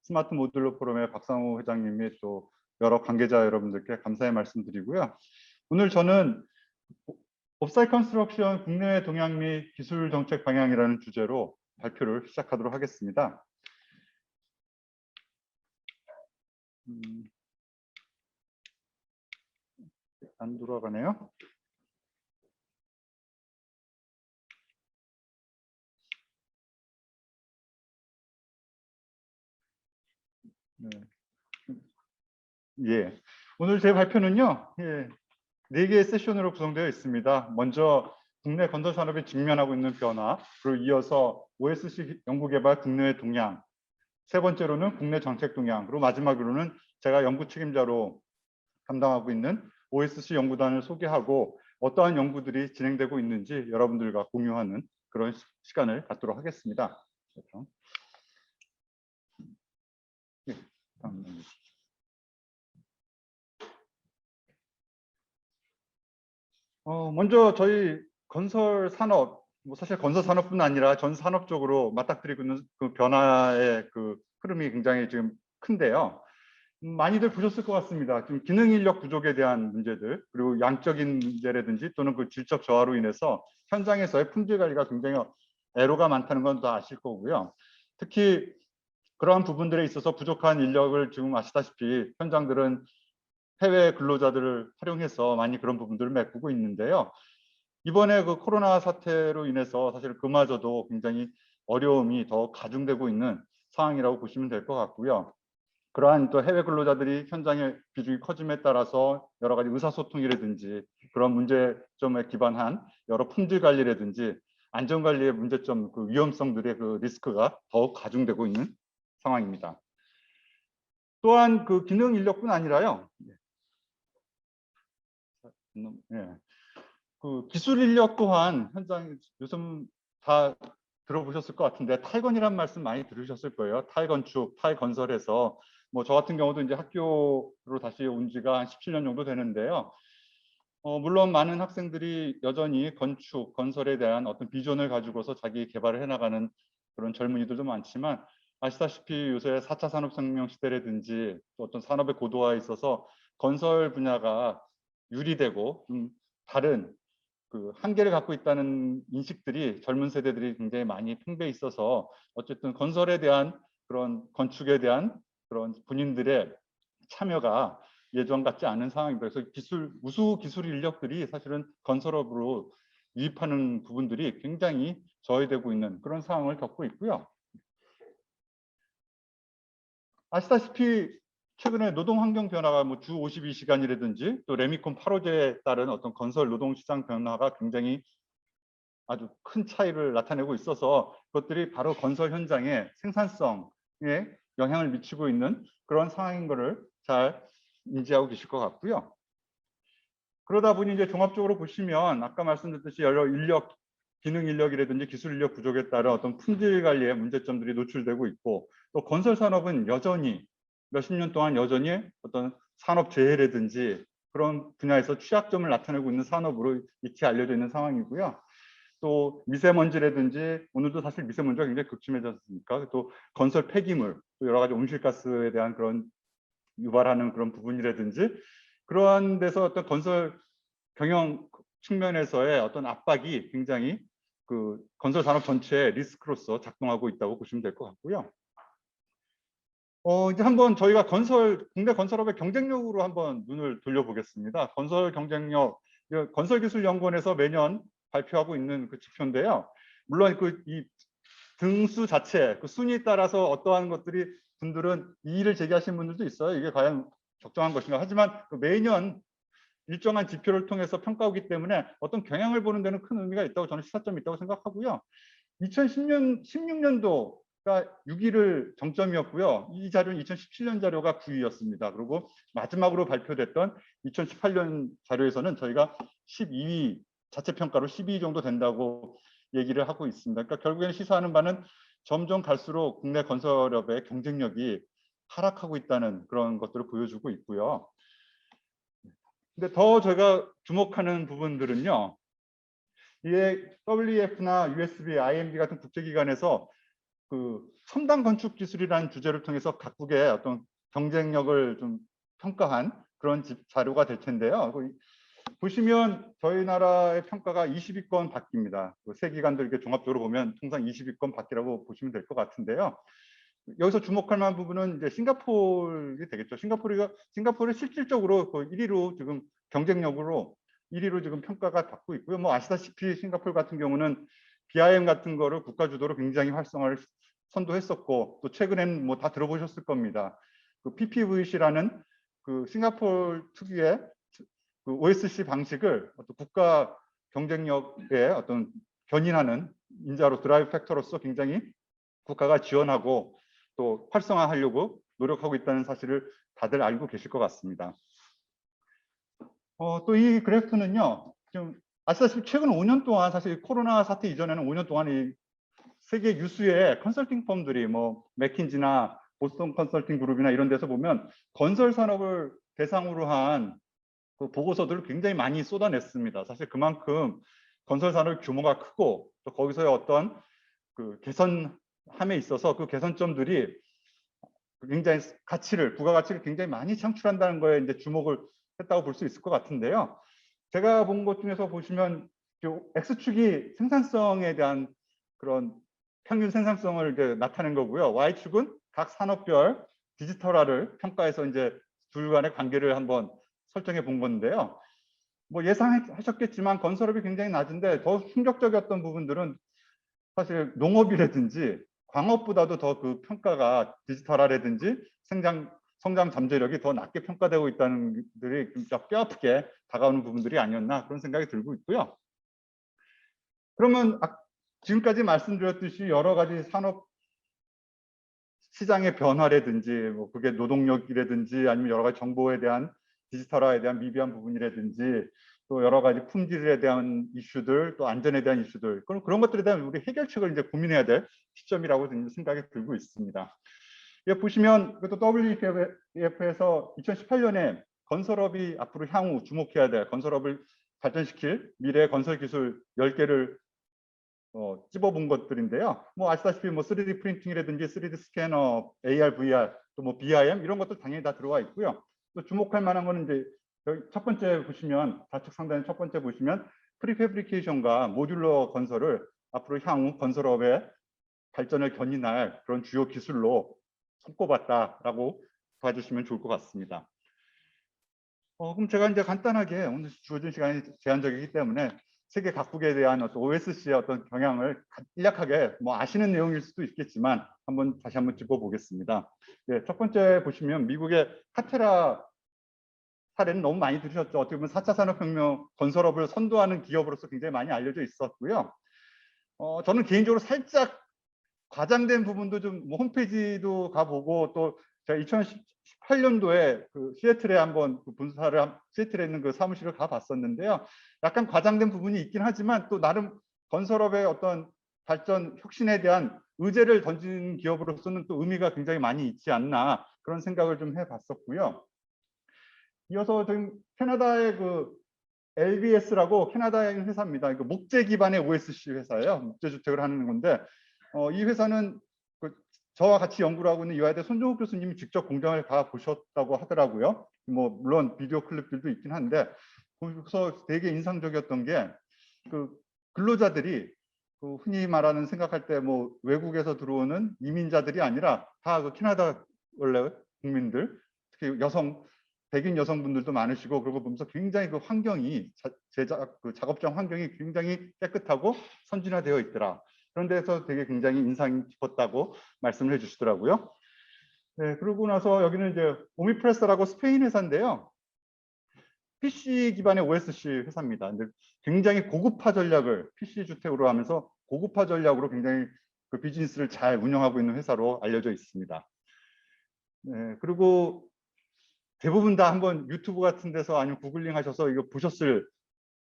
스마트 모듈러 포럼의 박상호 회장님 및 또 여러 관계자 여러분들께 감사의 말씀드리고요. 오늘 저는 옵사이트 컨스트럭션 국내외 동향 및 기술 정책 방향이라는 주제로 발표를 시작하도록 하겠습니다. 안 돌아가네요. 네. 예. 오늘 제 발표는요, 예, 4개의 세션으로 구성되어 있습니다. 먼저 국내 건설 산업이 직면하고 있는 변화, 그리고 이어서 OSC 연구개발 국내외 동향, 세 번째로는 국내 정책 동향, 그리고 마지막으로는 제가 연구 책임자로 담당하고 있는 OSC 연구단을 소개하고 어떠한 연구들이 진행되고 있는지 여러분들과 공유하는 그런 시간을 갖도록 하겠습니다. 네, 먼저 저희 건설 산업, 뭐 사실 건설 산업뿐 아니라 전 산업적으로 맞닥뜨리고 있는 그 변화의 그 흐름이 굉장히 지금 큰데요. 많이들 보셨을 것 같습니다. 지금 기능 인력 부족에 대한 문제들, 그리고 양적인 문제라든지 또는 그 질적 저하로 인해서 현장에서의 품질 관리가 굉장히 애로가 많다는 건 다 아실 거고요. 특히 그러한 부분들에 있어서 부족한 인력을 지금 아시다시피 현장들은 해외 근로자들을 활용해서 많이 그런 부분들을 메꾸고 있는데요. 이번에 그 코로나 사태로 인해서 사실 그마저도 굉장히 어려움이 더 가중되고 있는 상황이라고 보시면 될 것 같고요. 그러한 또 해외 근로자들이 현장의 비중이 커짐에 따라서 여러 가지 의사소통이라든지 그런 문제점에 기반한 여러 품질 관리라든지 안전관리의 문제점, 그 위험성들의 그 리스크가 더욱 가중되고 있는 상황입니다. 또한 그 기능 인력뿐 아니라요. 예. 그 기술 인력 또한 현장 요즘 다 들어보셨을 것 같은데 탈건이란 말씀 많이 들으셨을 거예요. 탈건축, 탈건설에서 뭐 저 같은 경우도 이제 학교로 다시 온 지가 한 17년 정도 되는데요. 물론 많은 학생들이 여전히 건축, 건설에 대한 어떤 비전을 가지고서 자기 개발을 해나가는 그런 젊은이들도 많지만 아시다시피 요새 4차 산업혁명 시대라든지 또 어떤 산업의 고도화에 있어서 건설 분야가 유리되고 다른 그 한계를 갖고 있다는 인식들이 젊은 세대들이 굉장히 많이 팽배해 있어서 어쨌든 건설에 대한 그런 건축에 대한 그런 본인들의 참여가 예전 같지 않은 상황입니다. 그래서 우수 기술 인력들이 사실은 건설업으로 유입하는 부분들이 굉장히 저해되고 있는 그런 상황을 겪고 있고요. 아시다시피 최근에 노동 환경 변화가 뭐 주 52시간이라든지 또 레미콘 8호제에 따른 어떤 건설 노동 시장 변화가 굉장히 아주 큰 차이를 나타내고 있어서 그것들이 바로 건설 현장의 생산성에 영향을 미치고 있는 그런 상황인 것을 잘 인지하고 계실 것 같고요. 그러다 보니 이제 종합적으로 보시면 아까 말씀드렸듯이 여러 인력, 기능 인력이라든지 기술 인력 부족에 따른 어떤 품질 관리의 문제점들이 노출되고 있고 또 건설 산업은 여전히 몇십 년 동안 여전히 어떤 산업 재해라든지 그런 분야에서 취약점을 나타내고 있는 산업으로 익히 알려져 있는 상황이고요. 또 미세먼지라든지 오늘도 사실 미세먼지가 굉장히 극심해졌으니까 또 건설 폐기물, 또 여러 가지 온실가스에 대한 그런 유발하는 그런 부분이라든지 그러한 데서 어떤 건설 경영 측면에서의 어떤 압박이 굉장히 그 건설 산업 전체의 리스크로서 작동하고 있다고 보시면 될 것 같고요. 이제 한번 저희가 국내 건설업의 경쟁력으로 한번 눈을 돌려보겠습니다. 건설 경쟁력, 건설기술연구원에서 매년 발표하고 있는 그 지표인데요. 물론 이 등수 자체, 그 순위에 따라서 어떠한 것들이 분들은 이의를 제기하시는 분들도 있어요. 이게 과연 적정한 것인가. 하지만 매년 일정한 지표를 통해서 평가하기 때문에 어떤 경향을 보는 데는 큰 의미가 있다고 저는 시사점이 있다고 생각하고요. 16년도가 6위를 정점이었고요. 이 자료는 2017년 자료가 9위였습니다. 그리고 마지막으로 발표됐던 2018년 자료에서는 저희가 12위, 자체 평가로 12위 정도 된다고 얘기를 하고 있습니다. 그러니까 결국에는 시사하는 바는 점점 갈수록 국내 건설업의 경쟁력이 하락하고 있다는 그런 것들을 보여주고 있고요. 근데 더 제가 주목하는 부분들은요. 이게 WEF나 USB, IMD 같은 국제기관에서 그 첨단 건축 기술이라는 주제를 통해서 각국의 어떤 경쟁력을 좀 평가한 그런 자료가 될 텐데요. 보시면 저희 나라의 평가가 20위권 바뀝니다. 세 기관들 이렇게 종합적으로 보면 통상 20위권 바뀌라고 보시면 될 것 같은데요. 여기서 주목할 만한 부분은 이제 싱가포르이 되겠죠. 싱가포르 실질적으로 그 1위로 지금 경쟁력으로 1위로 지금 평가가 받고 있고요. 뭐 아시다시피 싱가포르 같은 경우는 BIM 같은 거를 국가 주도로 굉장히 활성화를 선도했었고, 또 최근엔 뭐 다 들어보셨을 겁니다. 그 PPVC라는 그 싱가포르 특유의 그 OSC 방식을 어떤 국가 경쟁력에 어떤 견인하는 인자로 드라이브 팩터로서 굉장히 국가가 지원하고 또 활성화하려고 노력하고 있다는 사실을 다들 알고 계실 것 같습니다. 또 이 그래프는요, 좀 아시다시피 최근 5년 동안, 사실 코로나 사태 이전에는 5년 동안 이 세계 유수의 컨설팅 펌들이 뭐 맥킨지나 보스턴 컨설팅 그룹이나 이런 데서 보면 건설 산업을 대상으로 한 그 보고서들을 굉장히 많이 쏟아냈습니다. 사실 그만큼 건설 산업 규모가 크고 또 거기서의 어떤 그 개선함에 있어서 그 개선점들이 굉장히 부가가치를 굉장히 많이 창출한다는 거에 이제 주목을 했다고 볼 수 있을 것 같은데요. 제가 본 것 중에서 보시면 X축이 생산성에 대한 그런 평균 생산성을 이제 나타낸 거고요. Y축은 각 산업별 디지털화를 평가해서 이제 둘 간의 관계를 한번 설정해 본 건데요. 뭐 예상하셨겠지만 건설업이 굉장히 낮은데 더 충격적이었던 부분들은 사실 농업이라든지 광업보다도 더 그 평가가 디지털화라든지 성장 잠재력이 더 낮게 평가되고 있다는 것들이 진짜 뼈아프게 다가오는 부분들이 아니었나 그런 생각이 들고 있고요. 그러면 지금까지 말씀드렸듯이 여러 가지 산업 시장의 변화라든지 뭐 그게 노동력이라든지 아니면 여러 가지 정보에 대한 디지털화에 대한 미비한 부분이라든지 또 여러 가지 품질에 대한 이슈들 또 안전에 대한 이슈들 그런 것들에 대한 우리 해결책을 이제 고민해야 될 시점이라고 생각이 들고 있습니다. 여기 보시면 또 WEF에서 2018년에 건설업이 앞으로 향후 주목해야 될 건설업을 발전시킬 미래 건설 기술 10개를 찝어본 것들인데요. 뭐 아시다시피 뭐 3D 프린팅이라든지 3D 스캐너, AR, VR, 또 뭐 BIM 이런 것도 당연히 다 들어와 있고요. 또 주목할 만한 거는 이제 여기 첫 번째 보시면 좌측 상단에 첫 번째 보시면 프리패브리케이션과 모듈러 건설을 앞으로 향후 건설업의 발전을 견인할 그런 주요 기술로 손꼽았다라고 봐주시면 좋을 것 같습니다. 그럼 제가 이제 간단하게 오늘 주어진 시간이 제한적이기 때문에 세계 각국에 대한 어떤 OSC의 어떤 경향을 간략하게 뭐 아시는 내용일 수도 있겠지만 다시 한번 짚어보겠습니다. 예, 첫 번째 보시면 미국의 카테라 사례는 너무 많이 들으셨죠. 어떻게 보면 4차 산업혁명 건설업을 선도하는 기업으로서 굉장히 많이 알려져 있었고요. 저는 개인적으로 살짝 과장된 부분도 좀 뭐 홈페이지도 가보고 또 제가 2018년도에 그 시애틀에 한번 그 시애틀에 있는 그 사무실을 가봤었는데요. 약간 과장된 부분이 있긴 하지만 또 나름 건설업의 어떤 발전 혁신에 대한 의제를 던진 기업으로서는 또 의미가 굉장히 많이 있지 않나 그런 생각을 좀 해봤었고요. 이어서 지금 캐나다의 그 LBS라고 캐나다의 회사입니다. 목재 기반의 OSC 회사예요. 목재 주택을 하는 건데 이 회사는 저와 같이 연구를 하고 있는 이화여대 손종욱 교수님이 직접 공장을 가 보셨다고 하더라고요. 뭐 물론 비디오 클립들도 있긴 한데 거기서 되게 인상적이었던 게 그 근로자들이 그 흔히 말하는 생각할 때 뭐 외국에서 들어오는 이민자들이 아니라 다 그 캐나다 원래 국민들, 특히 백인 여성분들도 많으시고 그리고 보면서 굉장히 그 환경이 그 작업장 환경이 굉장히 깨끗하고 선진화되어 있더라. 그런 데서 되게 굉장히 인상이 깊었다고 말씀을 해주시더라고요. 네, 그러고 나서 여기는 이제 오미프레스라고 스페인 회사인데요. PC 기반의 OSC 회사입니다. 근데 굉장히 고급화 전략을 PC 주택으로 하면서 고급화 전략으로 굉장히 그 비즈니스를 잘 운영하고 있는 회사로 알려져 있습니다. 네, 그리고 대부분 다 한번 유튜브 같은 데서 아니면 구글링 하셔서 이거 보셨을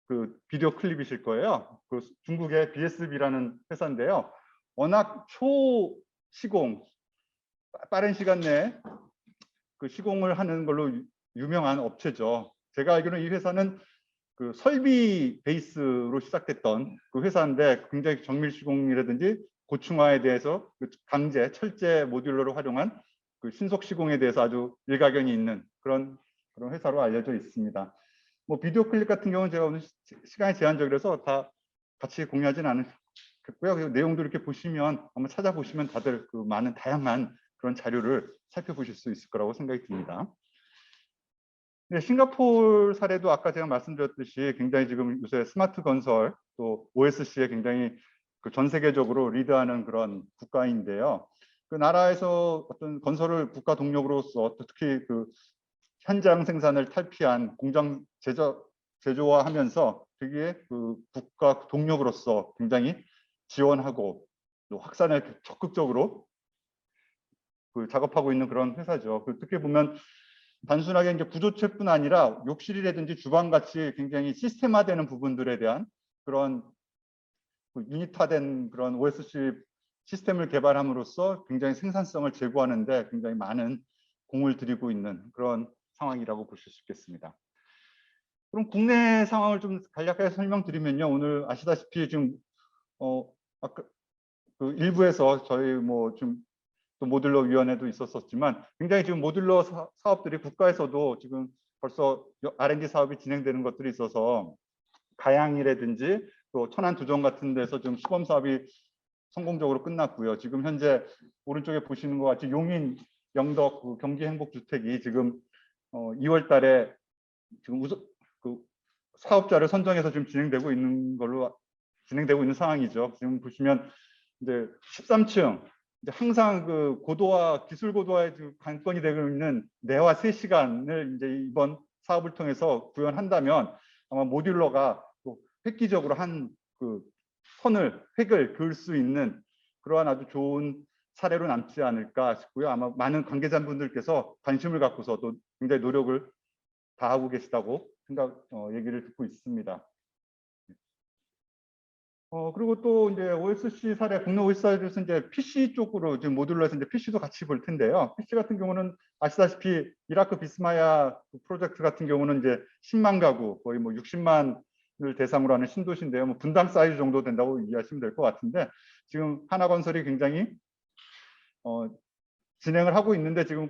그 비디오 클립이실 거예요. 그 중국의 BSB라는 회사인데요. 워낙 초시공, 빠른 시간 내에 그 시공을 하는 걸로 유명한 업체죠. 제가 알기로는 이 회사는 그 설비 베이스로 시작됐던 그 회사인데 굉장히 정밀 시공이라든지 고층화에 대해서 그 강제 철제 모듈러를 활용한 그 신속 시공에 대해서 아주 일가견이 있는 그런 회사로 알려져 있습니다. 뭐 비디오 클립 같은 경우는 제가 오늘 시간이 제한적이라서 다 같이 공유하지는 않겠고요. 그 내용도 이렇게 보시면 한번 찾아보시면 다들 그 많은 다양한 그런 자료를 살펴보실 수 있을 거라고 생각이 듭니다. 네, 싱가포르 사례도 아까 제가 말씀드렸듯이 굉장히 지금 요새 스마트 건설 또 OSC에 굉장히 그 전 세계적으로 리드하는 그런 국가인데요. 그 나라에서 어떤 건설을 국가 동력으로서 특히 그 현장 생산을 탈피한 공장 제조화하면서 되게 그 국가 동력으로서 굉장히 지원하고 또 확산에 적극적으로 그 작업하고 있는 그런 회사죠. 그 특히 보면 단순하게 이제 구조체뿐 아니라 욕실이라든지 주방같이 굉장히 시스템화되는 부분들에 대한 그런 그 유니트화된 그런 OSC 시스템을 개발함으로써 굉장히 생산성을 제고하는데 굉장히 많은 공을 들이고 있는 그런 상황이라고 보실 수 있겠습니다. 그럼 국내 상황을 좀 간략하게 설명드리면요. 오늘 아시다시피 지금 아까 그 일부에서 저희 뭐 좀 또 모듈러 위원회도 있었었지만 굉장히 지금 모듈러 사업들이 국가에서도 지금 벌써 R&D 사업이 진행되는 것들이 있어서 가양이라든지 또 천안 두정 같은 데서 지금 시범 사업이 성공적으로 끝났고요. 지금 현재 오른쪽에 보시는 것 같이 용인 영덕 그 경기 행복주택이 지금 2월 달에 지금 그 사업자를 선정해서 지금 진행되고 있는 상황이죠. 지금 보시면 이제 13층 이제 항상 그 고도화 기술 고도화의 관건이 되고 있는 내화 3시간을 이제 이번 사업을 통해서 구현한다면 아마 모듈러가 또 획기적으로 한 그 획을 그을 수 있는 그러한 아주 좋은 사례로 남지 않을까 싶고요. 아마 많은 관계자분들께서 관심을 갖고서 또 굉장히 노력을 다하고 계시다고 얘기를 듣고 있습니다. 그리고 또 이제 OSC 사례, 국내 OSC 사례에서 이제 PC 쪽으로 지금 모듈러에서 이제 PC도 같이 볼 텐데요. PC 같은 경우는 아시다시피 이라크 비스마야 프로젝트 같은 경우는 이제 10만 가구, 거의 뭐 60만을 대상으로 하는 신도시인데요. 뭐 분당 사이즈 정도 된다고 이해하시면 될 것 같은데 지금 하나건설이 굉장히 진행을 하고 있는데 지금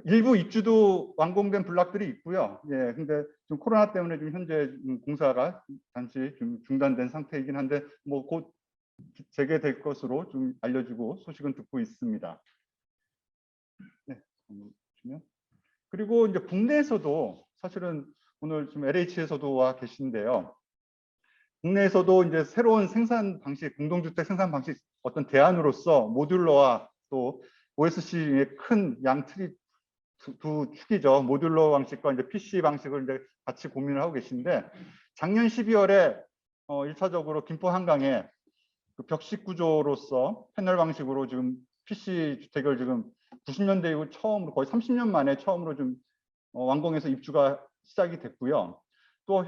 일부 입주도 완공된 블락들이 있고요. 예, 근데 좀 코로나 때문에 지금 현재 공사가 잠시 좀 중단된 상태이긴 한데 뭐 곧 재개될 것으로 좀 알려지고 소식은 듣고 있습니다. 네, 그리고 이제 국내에서도 사실은 오늘 좀 LH에서도 와 계신데요. 국내에서도 이제 새로운 생산 방식, 공동주택 생산 방식 어떤 대안으로서 모듈러와 또 OSC의 큰 양틀이 두 축이죠. 모듈러 방식과 이제 PC 방식을 이제 같이 고민을 하고 계신데 작년 12월에 1차적으로 김포 한강에 그 벽식 구조로서 패널 방식으로 지금 PC 주택을 지금 90년대 이후 처음으로 거의 30년 만에 처음으로 좀 완공해서 입주가 시작이 됐고요. 또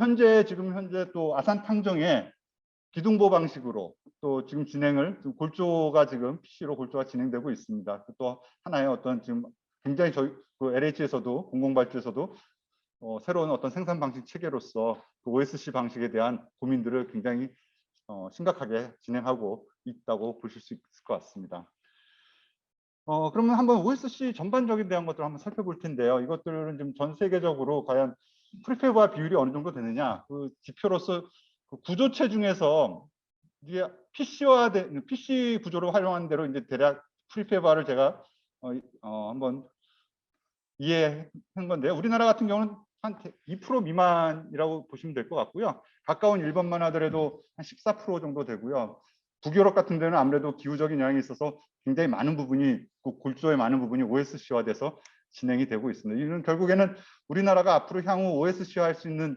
지금 현재 또 아산 탕정에 기둥보 방식으로 또 지금 골조가 지금 PC로 골조가 진행되고 있습니다. 또 하나의 어떤 지금 굉장히 저희 그 LH에서도 공공발주에서도 새로운 어떤 생산 방식 체계로서 그 OSC 방식에 대한 고민들을 굉장히 심각하게 진행하고 있다고 보실 수 있을 것 같습니다. 그러면 한번 OSC 전반적인 대한 것들을 한번 살펴볼 텐데요. 이것들은 지금 전 세계적으로 과연 프리팹화 비율이 어느 정도 되느냐 그 지표로서 그 구조체 중에서 이게 PC 구조로 활용하는 대로 이제 대략 프리팹화를 제가 한번 이해한 건데요. 우리나라 같은 경우는 한 2% 미만이라고 보시면 될 것 같고요. 가까운 일본만 하더라도 한 14% 정도 되고요. 북유럽 같은 데는 아무래도 기후적인 영향이 있어서 굉장히 많은 부분이 골조의 많은 부분이 OSC화돼서 진행이 되고 있습니다. 이는 결국에는 우리나라가 앞으로 향후 OSC화 할 수 있는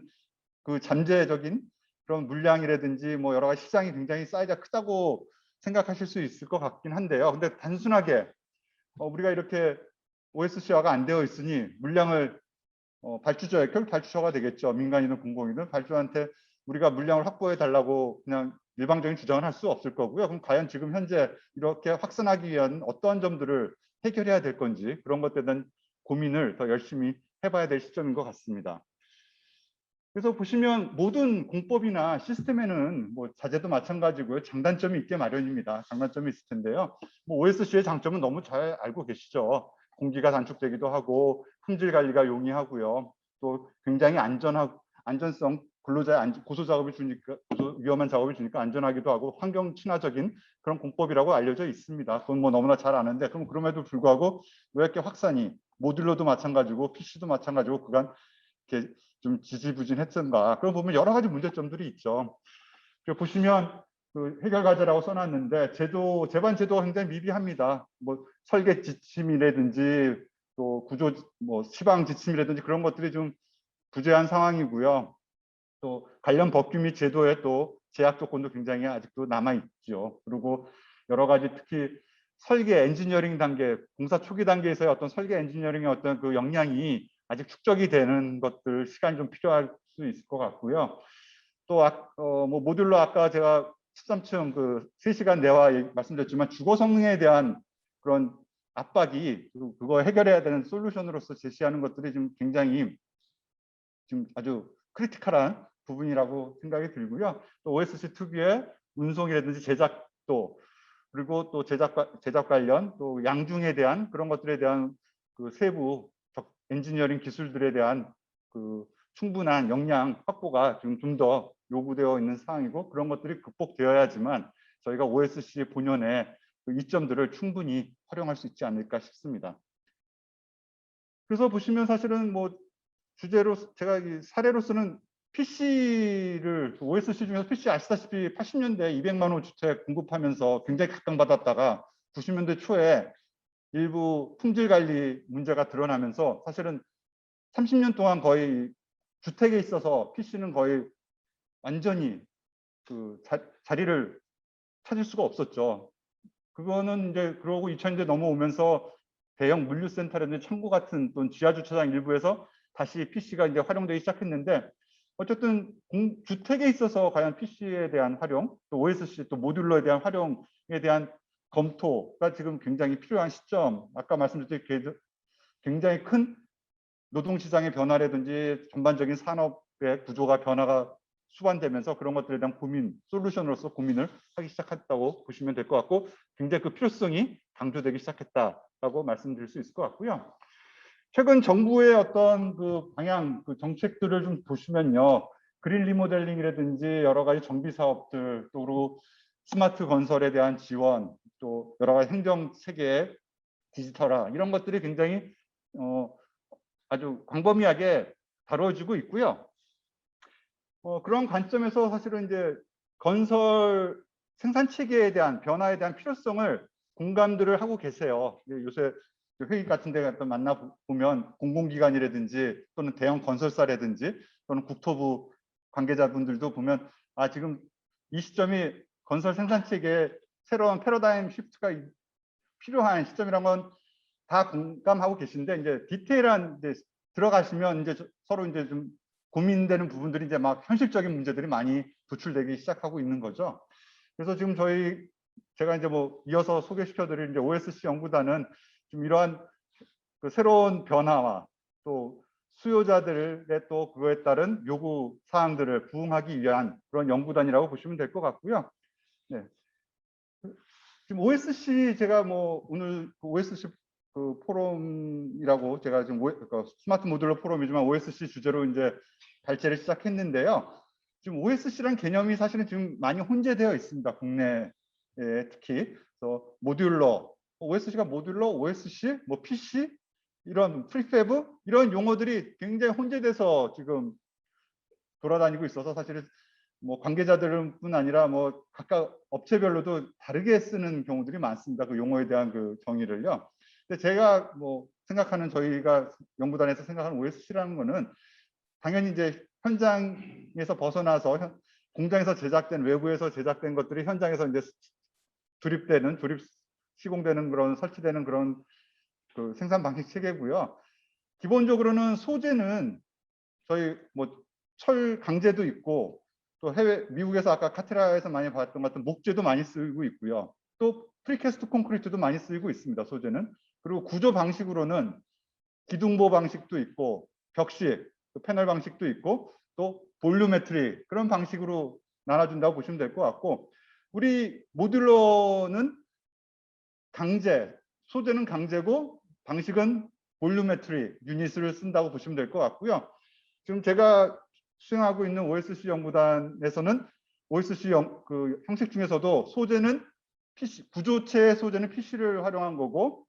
그 잠재적인 그런 물량이라든지 뭐 여러 가지 시장이 굉장히 사이즈가 크다고 생각하실 수 있을 것 같긴 한데요. 근데 단순하게 우리가 이렇게 OSC화가 안 되어 있으니 물량을 결국 발주처가 되겠죠. 민간이든 공공이든 발주한테 우리가 물량을 확보해 달라고 그냥 일방적인 주장을 할 수 없을 거고요. 그럼 과연 지금 현재 이렇게 확산하기 위한 어떠한 점들을 해결해야 될 건지 그런 것들에 대한 고민을 더 열심히 해봐야 될 시점인 것 같습니다. 그래서 보시면 모든 공법이나 시스템에는 뭐 자재도 마찬가지고요. 장단점이 있게 마련입니다. 장단점이 있을 텐데요. 뭐 OSC의 장점은 너무 잘 알고 계시죠. 공기가 단축되기도 하고 품질 관리가 용이하고요. 또 굉장히 안전성 근로자의 고소 작업을 주니까 위험한 작업을 주니까 안전하기도 하고 환경 친화적인 그런 공법이라고 알려져 있습니다. 그건 뭐 너무나 잘 아는데 그럼에도 불구하고 왜 이렇게 확산이 모듈러도 마찬가지고 PC도 마찬가지고 그간 이렇게 좀 지지부진했던가. 그럼 보면 여러 가지 문제점들이 있죠. 보시면 그 해결 과제라고 써놨는데 제반 제도가 굉장히 미비합니다. 뭐 설계 지침이라든지 또 구조 뭐 시방 지침이라든지 그런 것들이 좀 부재한 상황이고요. 또 관련 법규 및 제도에 또 제약 조건도 굉장히 아직도 남아 있죠. 그리고 여러 가지 특히 설계 엔지니어링 단계, 공사 초기 단계에서의 어떤 설계 엔지니어링의 어떤 그 역량이 아직 축적이 되는 것들 시간이 좀 필요할 수 있을 것 같고요. 또 뭐 모듈러 아까 제가 13층 그 3시간 내와 말씀드렸지만 주거 성능에 대한 그런 압박이 그거 해결해야 되는 솔루션으로서 제시하는 것들이 좀 굉장히 지금 아주 크리티컬한 부분이라고 생각이 들고요. 또 OSC 특유의 운송이라든지 제작도 그리고 또 제작 관련 또 양중에 대한 그런 것들에 대한 그 세부 엔지니어링 기술들에 대한 그 충분한 역량 확보가 좀 더 요구되어 있는 사항이고 그런 것들이 극복되어야지만 저희가 OSC 본연의 그 이점들을 충분히 활용할 수 있지 않을까 싶습니다. 그래서 보시면 사실은 뭐 주제로 제가 이 사례로서는 PC를 OSC 중에서 PC 아시다시피 80년대 200만 호 주택 공급하면서 굉장히 각광받았다가 90년대 초에 일부 품질 관리 문제가 드러나면서 사실은 30년 동안 거의 주택에 있어서 PC는 거의 완전히 그 자리를 찾을 수가 없었죠. 그거는 이제 그러고 2000년대 넘어오면서 대형 물류센터라든지 창고 같은 또는 지하주차장 일부에서 다시 PC가 이제 활용되기 시작했는데 어쨌든 주택에 있어서 과연 PC에 대한 활용, 또 OSC, 또 모듈러에 대한 활용에 대한 검토가 지금 굉장히 필요한 시점. 아까 말씀드렸듯이 굉장히 큰 노동시장의 변화라든지 전반적인 산업의 구조가 변화가 수반되면서 그런 것들에 대한 고민, 솔루션으로서 고민을 하기 시작했다고 보시면 될 것 같고 굉장히 그 필요성이 강조되기 시작했다라고 말씀드릴 수 있을 것 같고요. 최근 정부의 어떤 그 방향, 그 정책들을 좀 보시면요. 그린 리모델링이라든지 여러 가지 정비 사업들, 또 그리고 스마트 건설에 대한 지원, 또 여러 가지 행정 체계의 디지털화 이런 것들이 굉장히 아주 광범위하게 다뤄지고 있고요. 그런 관점에서 사실은 이제 건설 생산 체계에 대한 변화에 대한 필요성을 공감들을 하고 계세요. 요새 회의 같은 데 만나 보면 공공기관이라든지 또는 대형 건설사라든지 또는 국토부 관계자분들도 보면 지금 이 시점이 건설 생산 체계에 새로운 패러다임 시프트가 필요한 시점이란 건 다 공감하고 계신데 이제 디테일한 이제 들어가시면 이제 서로 이제 좀 고민되는 부분들이 이제 막 현실적인 문제들이 많이 도출되기 시작하고 있는 거죠. 그래서 지금 제가 이제 뭐 이어서 소개시켜드릴 이제 OSC 연구단은 좀 이러한 그 새로운 변화와 또 수요자들의 또 그거에 따른 요구 사항들을 부응하기 위한 그런 연구단이라고 보시면 될 것 같고요. 네. 지금 OSC 제가 뭐 오늘 OSC 그 포럼이라고 제가 지금 스마트 모듈러 포럼이지만 OSC 주제로 이제 발제를 시작했는데요. 지금 OSC란 개념이 사실은 지금 많이 혼재되어 있습니다. 국내에 특히. 그래서 모듈러, OSC가 모듈러, OSC, 뭐 PC 이런 프리패브 이런 용어들이 굉장히 혼재돼서 지금 돌아다니고 있어서 사실은 뭐 관계자들뿐 아니라 뭐 각각 업체별로도 다르게 쓰는 경우들이 많습니다. 그 용어에 대한 그 정의를요. 근데 제가 뭐 생각하는 저희가 연구단에서 생각하는 OSC라는 거는 당연히 이제 현장에서 벗어나서 공장에서 제작된 외부에서 제작된 것들이 현장에서 이제 시공되는 그런 설치되는 그런 그 생산 방식 체계고요. 기본적으로는 소재는 저희 뭐 철 강재도 있고 또 미국에서 아까 카테라에서 많이 봤던 것 같은 목재도 많이 쓰이고 있고요. 또 프리캐스트 콘크리트도 많이 쓰이고 있습니다. 소재는. 그리고 구조 방식으로는 기둥보 방식도 있고 벽식, 패널 방식도 있고 또 볼루메트리 그런 방식으로 나눠준다고 보시면 될 것 같고, 우리 모듈러는 강제, 소재는 강제고 방식은 볼루메트리 유닛을 쓴다고 보시면 될 것 같고요. 지금 제가 수행하고 있는 OSC 연구단에서는 OSC 그 형식 중에서도 소재는 PC, 구조체 소재는 PC를 활용한 거고,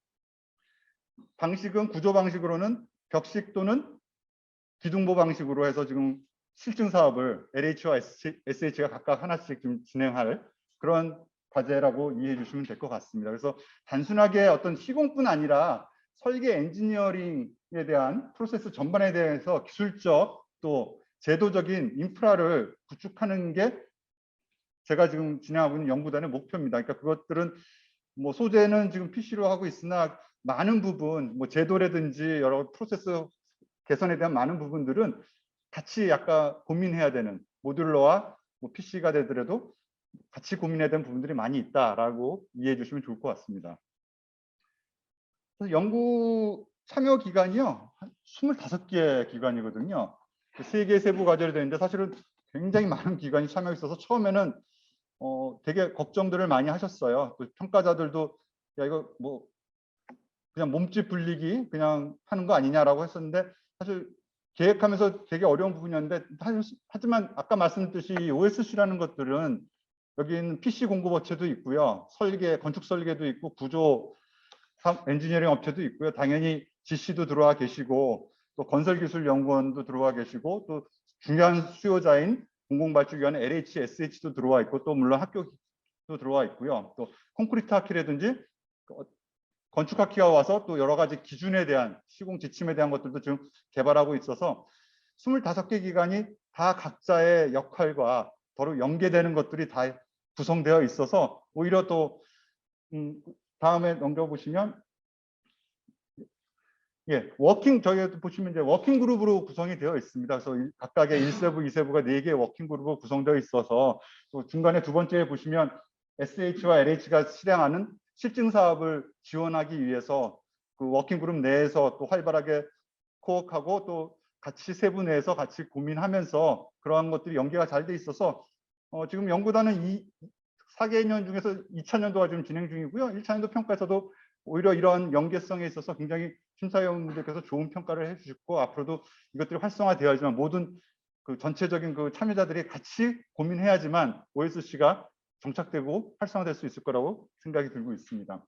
방식은 구조 방식으로는 벽식 또는 기둥보 방식으로 해서 지금 실증 사업을 LH와 SH가 각각 하나씩 좀 진행할 그런 과제라고 이해해 주시면 될 것 같습니다. 그래서 단순하게 어떤 시공뿐 아니라 설계 엔지니어링에 대한 프로세스 전반에 대해서 기술적 또 제도적인 인프라를 구축하는 게 제가 지금 진행하고 있는 연구단의 목표입니다. 그러니까 그것들은 뭐 소재는 지금 PC로 하고 있으나 많은 부분, 뭐 제도라든지 여러 프로세스 개선에 대한 많은 부분들은 같이 약간 고민해야 되는, 모듈러와 뭐 PC가 되더라도 같이 고민해야 되는 부분들이 많이 있다라고 이해해 주시면 좋을 것 같습니다. 그래서 연구 참여 기간이요, 한 25개 기관이거든요. 3개 세부 과제로 되는데 사실은 굉장히 많은 기관이 참여 있어서 처음에는 되게 걱정들을 많이 하셨어요. 또 평가자들도 야 이거 뭐 그냥 몸집 불리기 그냥 하는 거 아니냐라고 했었는데, 사실 계획하면서 되게 어려운 부분이었는데, 하지만 아까 말씀드렸듯이 OSC라는 것들은 여기는 PC 공급 업체도 있고요, 설계, 건축 설계도 있고, 구조 엔지니어링 업체도 있고요, 당연히 GC도 들어와 계시고, 또 건설기술연구원도 들어와 계시고, 또 중요한 수요자인 공공발주기관 LH, SH도 들어와 있고, 또 물론 학교도 들어와 있고요, 또 콘크리트 학회라든지 건축학회가 와서 또 여러 가지 기준에 대한 시공 지침에 대한 것들도 지금 개발하고 있어서 25개 기관이 다 각자의 역할과 더러 연계되는 것들이 다 구성되어 있어서, 오히려 또 다음에 넘겨보시면, 예, 저희가 보시면 이제 워킹 그룹으로 구성이 되어 있습니다. 그래서 각각의 1세부, 2세부가 4개의 워킹 그룹으로 구성되어 있어서, 또 중간에 두 번째에 보시면 SH와 LH가 실행하는 실증 사업을 지원하기 위해서 그 워킹 그룹 내에서 또 활발하게 코워크하고 또 같이 세부 내에서 같이 고민하면서 그러한 것들이 연계가 잘 돼 있어서 지금 연구단은 4개년 중에서 2차년도가 지금 진행 중이고요. 1차년도 평가에서도 오히려 이런 연계성에 있어서 굉장히 심사위원분들께서 좋은 평가를 해주셨고, 앞으로도 이것들이 활성화되어야지만 모든 그 전체적인 그 참여자들이 같이 고민해야지만 OSC가 정착되고 활성화될 수 있을 거라고 생각이 들고 있습니다.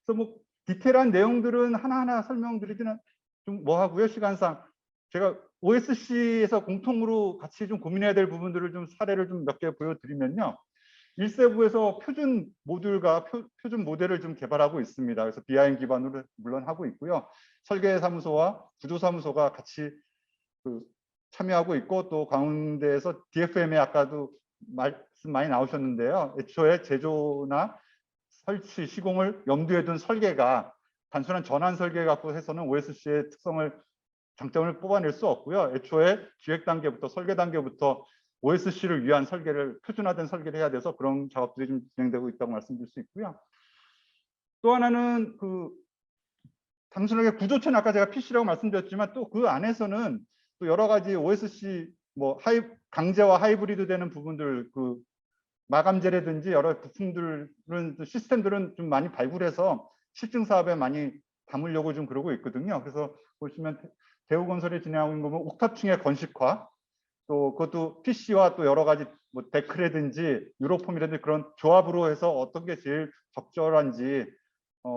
그래서 뭐 디테일한 내용들은 하나하나 설명드리기는 좀 뭐하고요, 시간상. 제가 OSC에서 공통으로 같이 좀 고민해야 될 부분들을 좀 사례를 좀 몇 개 보여드리면요. 1세부에서 표준 모듈과 표준 모델을 좀 개발하고 있습니다. 그래서 BIM 기반으로 물론 하고 있고요. 설계사무소와 구조사무소가 같이 참여하고 있고, 또 가운데에서 DFM에 아까도 말씀 많이 나오셨는데요. 애초에 제조나 설치, 시공을 염두에 둔 설계가 단순한 전환 설계 갖고 해서는 OSC의 장점을 뽑아낼 수 없고요. 애초에 기획 단계부터 설계 단계부터 OSC를 위한 설계를, 표준화된 설계를 해야 돼서 그런 작업들이 좀 진행되고 있다고 말씀드릴 수 있고요. 또 하나는 단순하게 구조체는 아까 제가 PC라고 말씀드렸지만, 또 그 안에서는 또 여러 가지 OSC 뭐 강제와 하이브리드 되는 부분들, 그 마감재라든지 여러 부품들은, 시스템들은 좀 많이 발굴해서 실증 사업에 많이 담으려고 좀 그러고 있거든요. 그래서 보시면 대우건설이 진행하고 있는 거면 옥탑층의 건식화, 또 그것도 PC와 또 여러 가지 뭐 데크라든지 유로폼이라든지 그런 조합으로 해서 어떤 게 제일 적절한지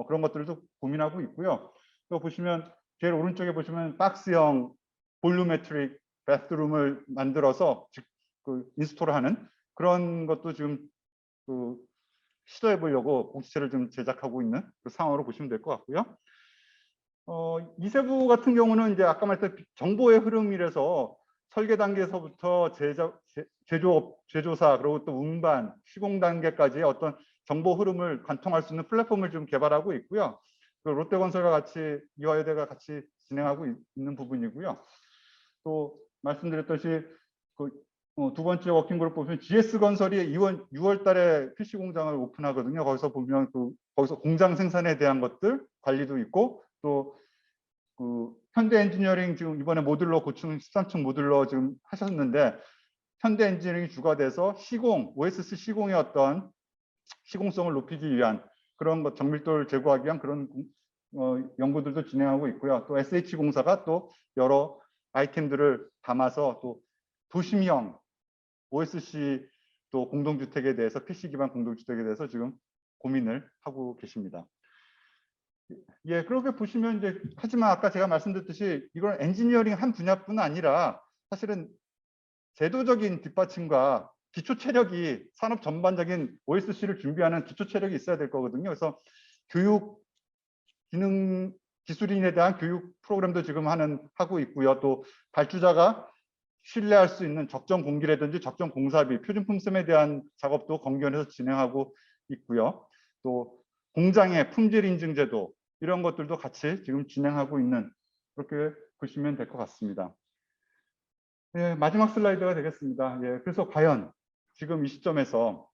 그런 것들도 고민하고 있고요. 또 보시면 제일 오른쪽에 보시면 박스형 볼루메트릭 바스룸을 만들어서 인스톨하는 그런 것도 지금 시도해 보려고 공시체를 좀 제작하고 있는 그 상황으로 보시면 될 것 같고요. 2세부 같은 경우는 이제 아까 말했던 정보의 흐름이라서 설계 단계에서부터 제조사, 그리고 또 운반, 시공 단계까지의 어떤 정보 흐름을 관통할 수 있는 플랫폼을 좀 개발하고 있고요. 롯데건설과 같이, 이화여대가 같이 진행하고 있는 부분이고요. 또 말씀드렸듯이 두 번째 워킹그룹 보면 GS건설이 6월 달에 PC 공장을 오픈하거든요. 거기서 보면 거기서 공장 생산에 대한 것들 관리도 있고, 또 현대 엔지니어링 지금 이번에 모듈러 고층 13층 모듈러 지금 하셨는데, 현대 엔지니어링이 주가 돼서 시공, OSC 시공의 어떤 시공성을 높이기 위한 그런 것 정밀도를 제고하기 위한 그런 연구들도 진행하고 있고요. 또 SH공사가 또 여러 아이템들을 담아서 또 도심형 OSC 또 공동주택에 대해서 PC 기반 공동주택에 대해서 지금 고민을 하고 계십니다. 예, 그렇게 보시면 이제 하지만 아까 제가 말씀드렸듯이 이건 엔지니어링 한 분야뿐 아니라 사실은 제도적인 뒷받침과 기초 체력이 산업 전반적인 OSC를 준비하는 기초 체력이 있어야 될 거거든요. 그래서 교육 기능 기술인에 대한 교육 프로그램도 지금 하고 있고요. 또 발주자가 신뢰할 수 있는 적정 공기라든지 적정 공사비, 표준품 셈에 대한 작업도 건견해서 진행하고 있고요. 또 공장의 품질 인증 제도 이런 것들도 같이 지금 진행하고 있는 그렇게 보시면 될 것 같습니다. 예, 마지막 슬라이드가 되겠습니다. 예, 그래서 과연 지금 이 시점에서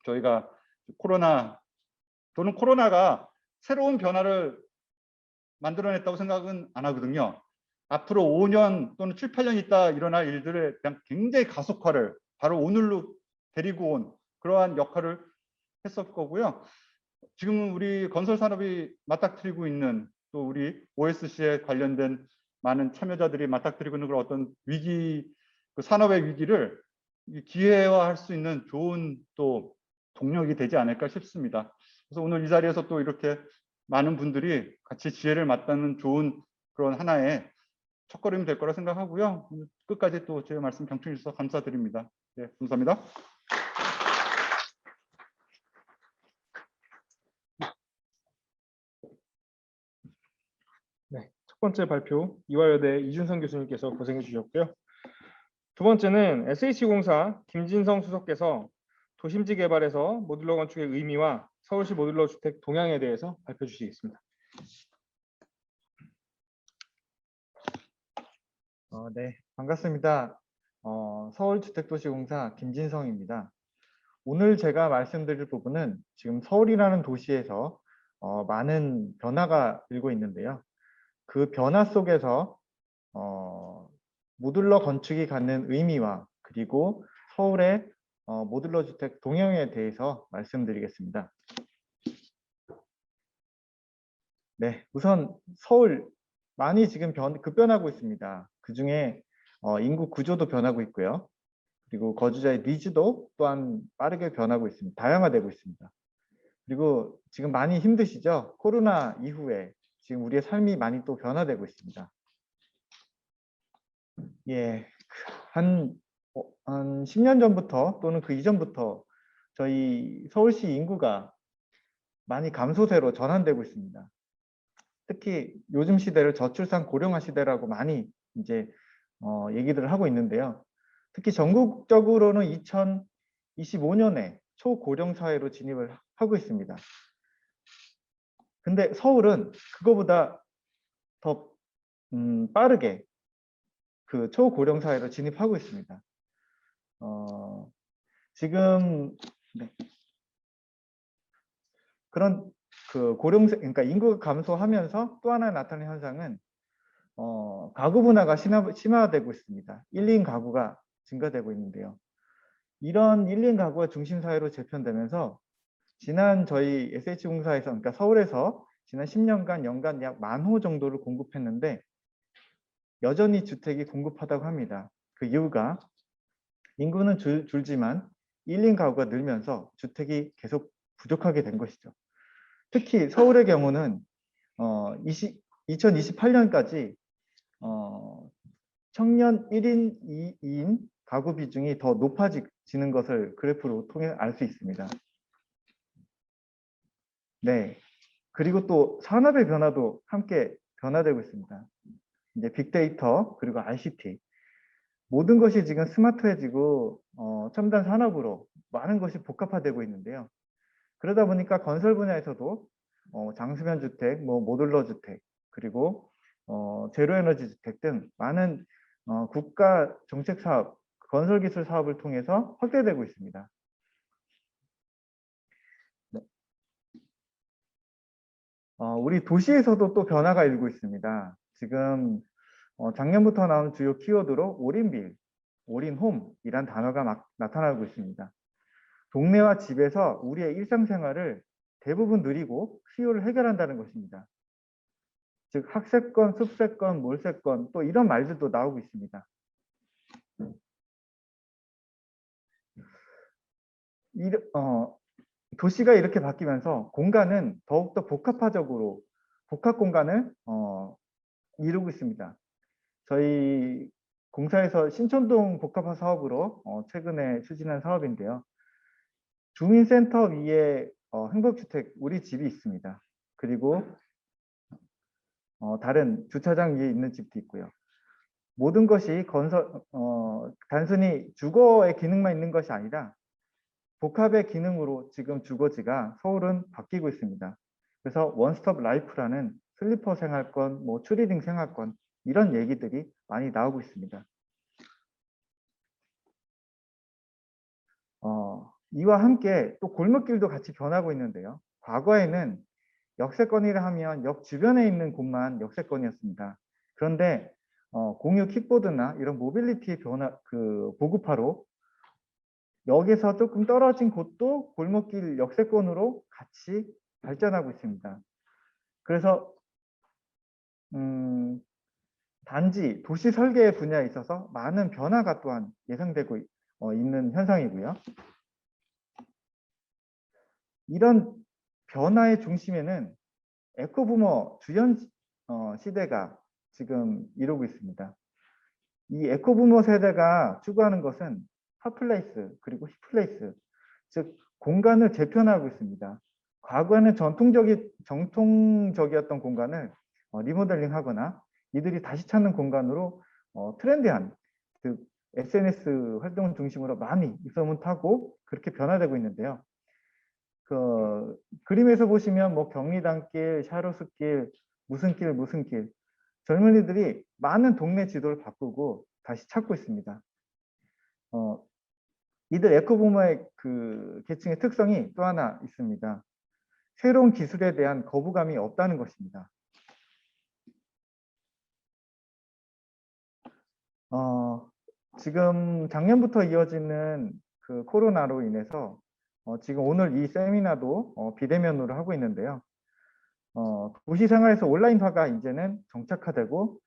저희가 코로나가 새로운 변화를 만들어냈다고 생각은 안 하거든요. 앞으로 5년 또는 7, 8년 있다 일어날 일들에 대한 굉장히 가속화를 바로 오늘로 데리고 온 그러한 역할을 했을 거고요. 지금 우리 건설 산업이 맞닥뜨리고 있는 또 우리 OSC에 관련된 많은 참여자들이 맞닥뜨리고 있는 그런 어떤 위기, 그 산업의 위기를 기회화할 수 있는 좋은 또 동력이 되지 않을까 싶습니다. 그래서 오늘 이 자리에서 또 이렇게 많은 분들이 같이 지혜를 맞닿는 좋은 그런 하나의 첫걸음이 될 거라 생각하고요. 끝까지 또 제 말씀 경청해 주셔서 감사드립니다. 네, 감사합니다. 네, 첫 번째 발표 이화여대 이준성 교수님께서 고생해 주셨고요. 두 번째는 SH공사 김진성 수석께서 도심지 개발에서 모듈러 건축의 의미와 서울시 모듈러 주택 동향에 대해서 발표 주시겠습니다. 네, 반갑습니다. 서울주택도시공사 김진성입니다. 오늘 제가 말씀드릴 부분은 지금 서울이라는 도시에서 많은 변화가 일고 있는데요. 그 변화 속에서 모듈러 건축이 갖는 의미와 그리고 서울의 모듈러 주택 동향에 대해서 말씀드리겠습니다. 네, 우선 서울 많이 지금 급변하고 있습니다. 그중에 인구 구조도 변하고 있고요. 그리고 거주자의 니즈도 또한 빠르게 변하고 있습니다. 다양화되고 있습니다. 그리고 지금 많이 힘드시죠? 코로나 이후에 지금 우리의 삶이 많이 또 변화되고 있습니다. 예, 한 10년 전부터 또는 그 이전부터 저희 서울시 인구가 많이 감소세로 전환되고 있습니다. 특히 요즘 시대를 저출산 고령화 시대라고 많이 이제 얘기들을 하고 있는데요. 특히 전국적으로는 2025년에 초고령 사회로 진입을 하고 있습니다. 근데 서울은 그거보다 더 빠르게 그 초고령 사회로 진입하고 있습니다. 지금 네. 그런 그 그러니까 인구가 감소하면서 또 하나 나타나는 현상은 가구 분화가 심화되고 있습니다. 1인 가구가 증가되고 있는데요. 이런 1인 가구가 중심 사회로 재편되면서 지난 저희 SH공사에서 그러니까 서울에서 지난 10년간 연간 약 10,000호 정도를 공급했는데 여전히 주택이 공급하다고 합니다. 그 이유가 인구는 줄지만 1인 가구가 늘면서 주택이 계속 부족하게 된 것이죠. 특히 서울의 경우는 2028년까지 청년 1인 2인 가구 비중이 더 높아지는 것을 그래프로 통해 알 수 있습니다. 네. 그리고 또 산업의 변화도 함께 변화되고 있습니다. 이제 빅데이터 그리고 ICT 모든 것이 지금 스마트해지고 첨단 산업으로 많은 것이 복합화되고 있는데요. 그러다 보니까 건설 분야에서도 장수면 주택, 모듈러 주택, 그리고 제로에너지 주택 등 많은 국가 정책 사업, 건설 기술 사업을 통해서 확대되고 있습니다. 네. 우리 도시에서도 또 변화가 일고 있습니다. 지금 작년부터 나온 주요 키워드로 올인빌, 올인홈이란 단어가 막 나타나고 있습니다. 동네와 집에서 우리의 일상생활을 대부분 누리고 수요를 해결한다는 것입니다. 즉 학세권, 숲세권, 몰세권 또 이런 말들도 나오고 있습니다. 도시가 이렇게 바뀌면서 공간은 더욱더 복합화적으로 복합 공간을 이루고 있습니다. 저희 공사에서 신촌동 복합화 사업으로 최근에 추진한 사업인데요. 주민센터 위에 행복주택 우리 집이 있습니다. 그리고 다른 주차장 위에 있는 집도 있고요. 모든 것이 단순히 주거의 기능만 있는 것이 아니라 복합의 기능으로 지금 주거지가 서울은 바뀌고 있습니다. 그래서 원스톱 라이프라는 슬리퍼 생활권, 뭐 추리닝 생활권 이런 얘기들이 많이 나오고 있습니다. 이와 함께 또 골목길도 같이 변하고 있는데요. 과거에는 역세권이라 하면 역 주변에 있는 곳만 역세권이었습니다. 그런데 공유 킥보드나 이런 모빌리티 변화 보급화로 역에서 조금 떨어진 곳도 골목길 역세권으로 같이 발전하고 있습니다. 그래서 단지 도시 설계 분야에 있어서 많은 변화가 또한 예상되고 있는 현상이고요. 이런 변화의 중심에는 에코부머 주연 시대가 지금 이루고 있습니다. 이 에코부머 세대가 추구하는 것은 핫플레이스 그리고 힙플레이스, 즉 공간을 재편하고 있습니다. 과거에는 정통적이었던 공간을 리모델링하거나 이들이 다시 찾는 공간으로 트렌디한 SNS 활동 중심으로 많이 입소문타고 그렇게 변화되고 있는데요. 그림에서 보시면 뭐 경리단길, 샤로스길, 무슨 길 젊은이들이 많은 동네 지도를 바꾸고 다시 찾고 있습니다. 이들 에코부머의 계층의 특성이 또 하나 있습니다. 새로운 기술에 대한 거부감이 없다는 것입니다. 지금 작년부터 이어지는 코로나로 인해서 지금 오늘 이 세미나도 비대면으로 하고 있는데요. 도시 생활에서 온라인화가 이제는 정착화되고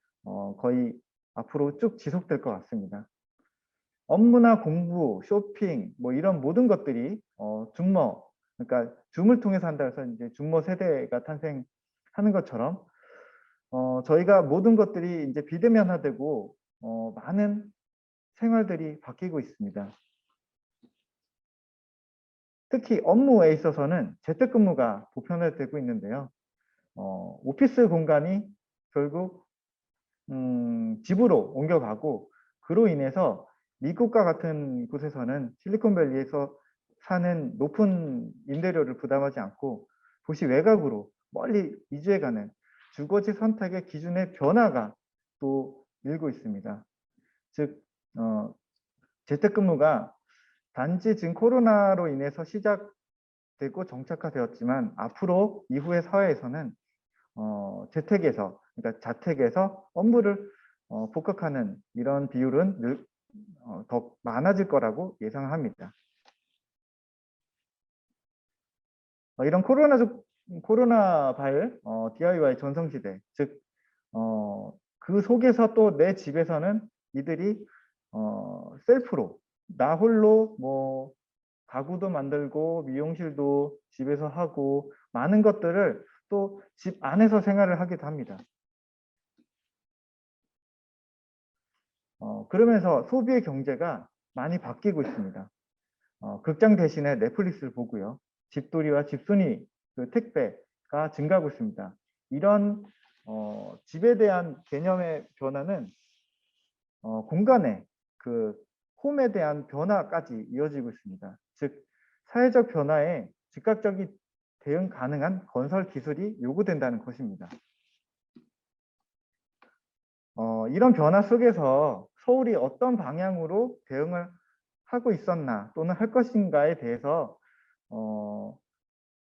거의 앞으로 쭉 지속될 것 같습니다. 업무나 공부, 쇼핑 뭐 이런 모든 것들이 그러니까 줌을 통해서 한다 해서 이제 줌머 세대가 탄생하는 것처럼 저희가 모든 것들이 이제 비대면화되고 많은 생활들이 바뀌고 있습니다. 특히 업무에 있어서는 재택근무가 보편화되고 있는데요. 오피스 공간이 결국 집으로 옮겨가고 그로 인해서 미국과 같은 곳에서는 실리콘밸리에서 사는 높은 임대료를 부담하지 않고 도시 외곽으로 멀리 이주해가는 주거지 선택의 기준의 변화가 또 일고 있습니다. 즉 재택근무가 단지 지금 코로나로 인해서 시작되고 정착화되었지만 앞으로 이후의 사회에서는 재택에서 그러니까 자택에서 업무를 복각하는 이런 비율은 더 많아질 거라고 예상합니다. 이런 코로나 DIY 전성시대, 즉 그 속에서 또 내 집에서는 이들이 셀프로 나 홀로 뭐 가구도 만들고 미용실도 집에서 하고 많은 것들을 또 집 안에서 생활을 하기도 합니다. 그러면서 소비의 경제가 많이 바뀌고 있습니다. 극장 대신에 넷플릭스를 보고요. 집돌이와 집순이 택배가 증가하고 있습니다. 이런 집에 대한 개념의 변화는 공간의 홈에 대한 변화까지 이어지고 있습니다. 즉 사회적 변화에 즉각적인 대응 가능한 건설 기술이 요구된다는 것입니다. 이런 변화 속에서 서울이 어떤 방향으로 대응을 하고 있었나 또는 할 것인가에 대해서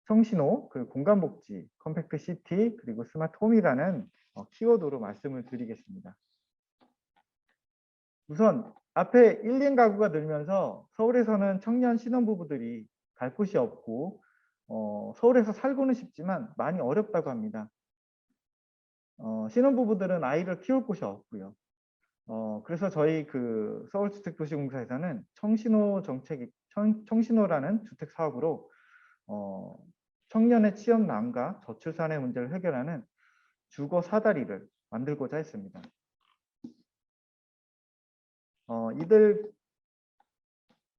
청신호, 공간복지, 컴팩트 시티, 그리고 스마트 홈이라는 키워드로 말씀을 드리겠습니다. 우선 앞에 1인 가구가 늘면서 서울에서는 청년 신혼부부들이 갈 곳이 없고 서울에서 살고는 싶지만 많이 어렵다고 합니다. 신혼부부들은 아이를 키울 곳이 없고요. 그래서 저희 그 서울주택도시공사에서는 청신호라는 주택 사업으로 청년의 취업난과 저출산의 문제를 해결하는 주거 사다리를 만들고자 했습니다. 이들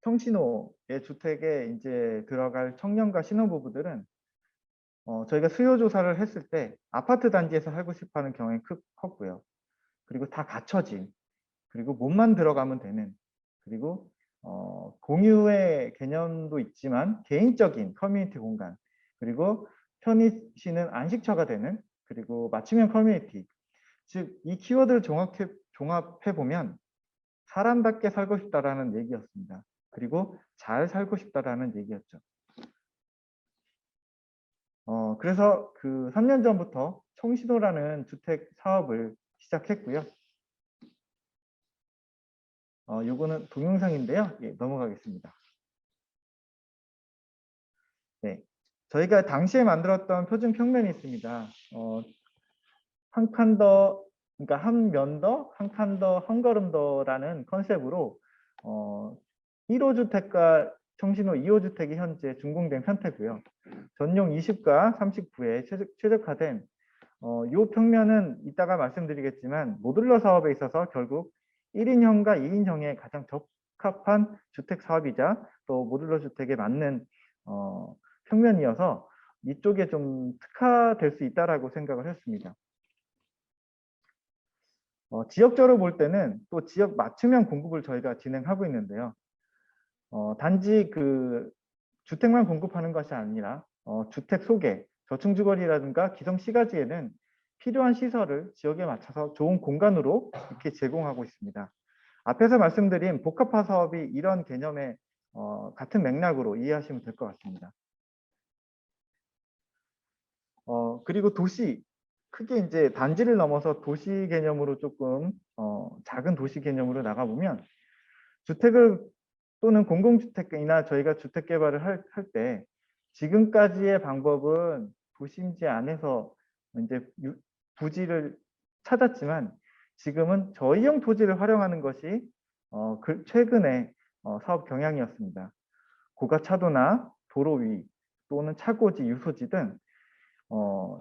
청신호의 주택에 이제 들어갈 청년과 신혼부부들은 저희가 수요 조사를 했을 때 아파트 단지에서 살고 싶어하는 경향이 컸고요. 그리고 다 갖춰진, 그리고 몸만 들어가면 되는, 그리고 공유의 개념도 있지만 개인적인 커뮤니티 공간, 그리고 편히 쉬는 안식처가 되는, 그리고 맞춤형 커뮤니티, 즉 이 키워드를 종합해 보면 사람답게 살고 싶다라는 얘기였습니다. 그리고 잘 살고 싶다라는 얘기였죠. 그래서 그 3년 전부터 청신호라는 주택 사업을 시작했고요. 요거는 동영상인데요. 예, 넘어가겠습니다. 네, 저희가 당시에 만들었던 표준 평면이 있습니다. 한 칸 더, 그러니까 한 면 더, 한 칸 더, 한 걸음 더라는 컨셉으로 1호 주택과 청신호 2호 주택이 현재 준공된 편태고요. 전용 20과 39에 최적화된 이 평면은 이따가 말씀드리겠지만 모듈러 사업에 있어서 결국 1인형과 2인형에 가장 적합한 주택 사업이자 또 모듈러 주택에 맞는 평면이어서 이쪽에 좀 특화될 수 있다라고 생각을 했습니다. 지역적으로 볼 때는 또 지역 맞춤형 공급을 저희가 진행하고 있는데요. 단지 그 주택만 공급하는 것이 아니라 주택 소개, 저층주거리라든가 기성시가지에는 필요한 시설을 지역에 맞춰서 좋은 공간으로 이렇게 제공하고 있습니다. 앞에서 말씀드린 복합화 사업이 이런 개념의 같은 맥락으로 이해하시면 될 것 같습니다. 그리고 도시, 크게 이제 단지를 넘어서 도시 개념으로 조금 작은 도시 개념으로 나가보면 주택을 또는 공공주택이나 저희가 주택 개발을 할 때 지금까지의 방법은 도심지 안에서 이제 부지를 찾았지만 지금은 저희형 토지를 활용하는 것이 최근의 사업 경향이었습니다. 고가차도나 도로 위 또는 차고지, 유소지 등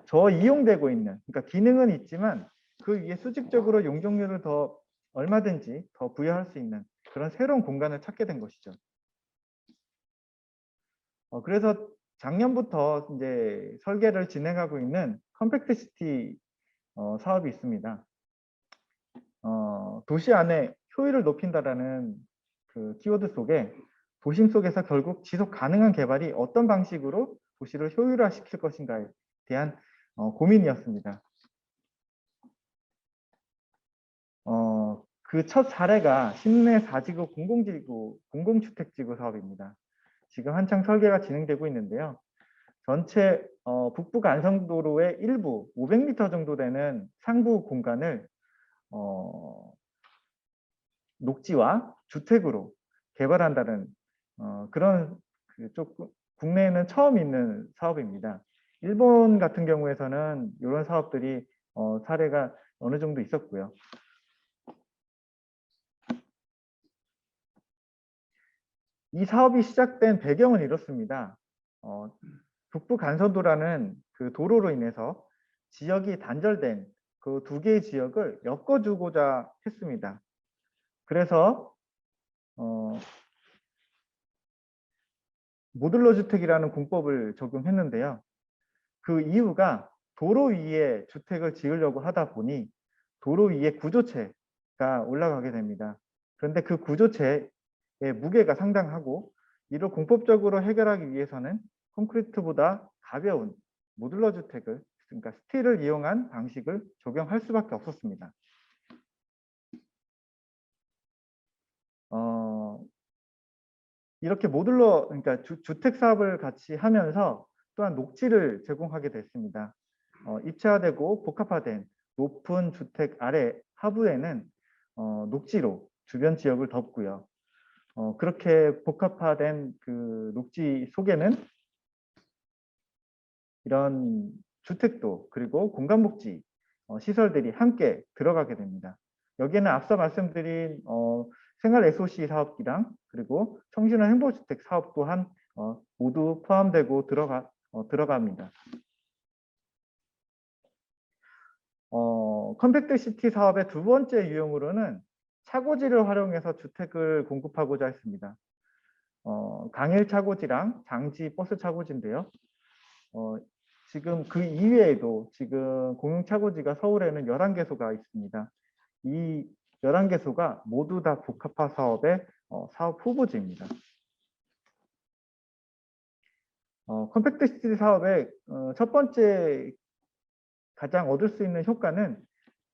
저이용되고 있는, 그러니까 기능은 있지만 그 위에 수직적으로 용적률을 더 얼마든지 더 부여할 수 있는 그런 새로운 공간을 찾게 된 것이죠. 그래서 작년부터 이제 설계를 진행하고 있는 컴팩트 시티 사업이 있습니다. 도시 안에 효율을 높인다라는 그 키워드 속에 도심 속에서 결국 지속 가능한 개발이 어떤 방식으로 도시를 효율화시킬 것인가에 대한 고민이었습니다. 그 첫 사례가 신내 4지구 공공주택지구 사업입니다. 지금 한창 설계가 진행되고 있는데요. 전체 북부 간선도로의 일부 500m 정도 되는 상부 공간을 녹지와 주택으로 개발한다는 그런 조금 국내에는 처음 있는 사업입니다. 일본 같은 경우에서는 이런 사업들이 사례가 어느 정도 있었고요. 이 사업이 시작된 배경은 이렇습니다. 북부 간선도라는 그 도로로 인해서 지역이 단절된 그 두 개의 지역을 엮어주고자 했습니다. 그래서 모듈러 주택이라는 공법을 적용했는데요. 그 이유가 도로 위에 주택을 지으려고 하다 보니 도로 위에 구조체가 올라가게 됩니다. 그런데 그 구조체의 무게가 상당하고 이를 공법적으로 해결하기 위해서는 콘크리트보다 가벼운 모듈러 주택을, 그러니까 스틸을 이용한 방식을 적용할 수밖에 없었습니다. 이렇게 모듈러, 그러니까 주택 사업을 같이 하면서 또한 녹지를 제공하게 됐습니다. 입체화되고 복합화된 높은 주택 아래 하부에는 녹지로 주변 지역을 덮고요. 그렇게 복합화된 그 녹지 속에는 이런 주택도 그리고 공간복지 시설들이 함께 들어가게 됩니다. 여기에는 앞서 말씀드린 생활 SOC 사업기랑 그리고 청신호 행복주택 사업 또한 모두 포함되고 들어갑니다. 컴팩트 시티 사업의 두 번째 유형으로는 차고지를 활용해서 주택을 공급하고자 했습니다. 강일 차고지랑 장지 버스 차고지인데요. 지금 그 이외에도 지금 공용 차고지가 서울에는 11개소가 있습니다. 이 11개소가 모두 다 복합화 사업의 사업 후보지입니다. 컴팩트 시티 사업의 첫 번째 가장 얻을 수 있는 효과는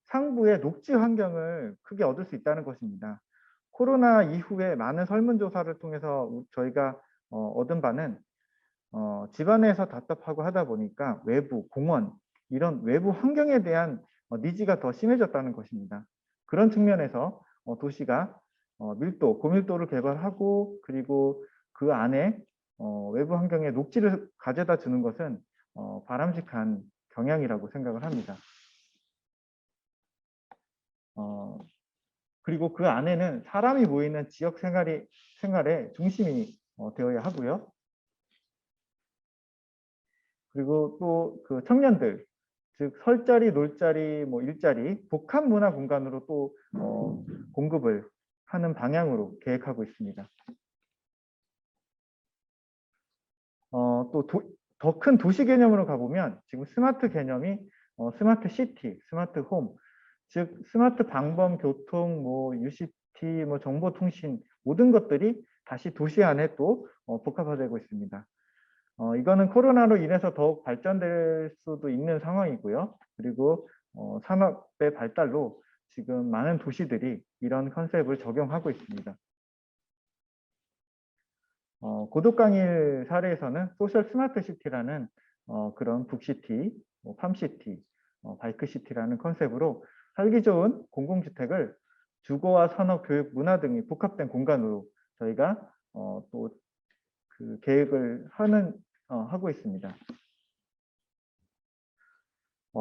상부의 녹지 환경을 크게 얻을 수 있다는 것입니다. 코로나 이후에 많은 설문조사를 통해서 저희가 얻은 바는 집안에서 답답하고 하다 보니까 외부, 공원, 이런 외부 환경에 대한 니즈가 더 심해졌다는 것입니다. 그런 측면에서 도시가 밀도, 고밀도를 개발하고 그리고 그 안에 외부 환경에 녹지를 가져다 주는 것은 바람직한 경향이라고 생각을 합니다. 그리고 그 안에는 사람이 모이는 지역 생활의 중심이 되어야 하고요. 그리고 또 그 청년들, 즉 설자리, 놀자리, 뭐 일자리, 복합 문화 공간으로 또 공급을 하는 방향으로 계획하고 있습니다. 또 더 큰 도시 개념으로 가보면 지금 스마트 개념이 스마트 시티, 스마트 홈, 즉 스마트 방범, 교통, 뭐 UCT, 뭐 정보통신 모든 것들이 다시 도시 안에 또 복합화되고 있습니다. 이거는 코로나로 인해서 더욱 발전될 수도 있는 상황이고요. 그리고 산업의 발달로 지금 많은 도시들이 이런 컨셉을 적용하고 있습니다. 고독강일 사례에서는 소셜 스마트 시티라는 그런 북시티, 팜시티, 바이크시티라는 컨셉으로 살기 좋은 공공주택을 주거와 산업, 교육, 문화 등이 복합된 공간으로 저희가 또 그 계획을 하고 있습니다.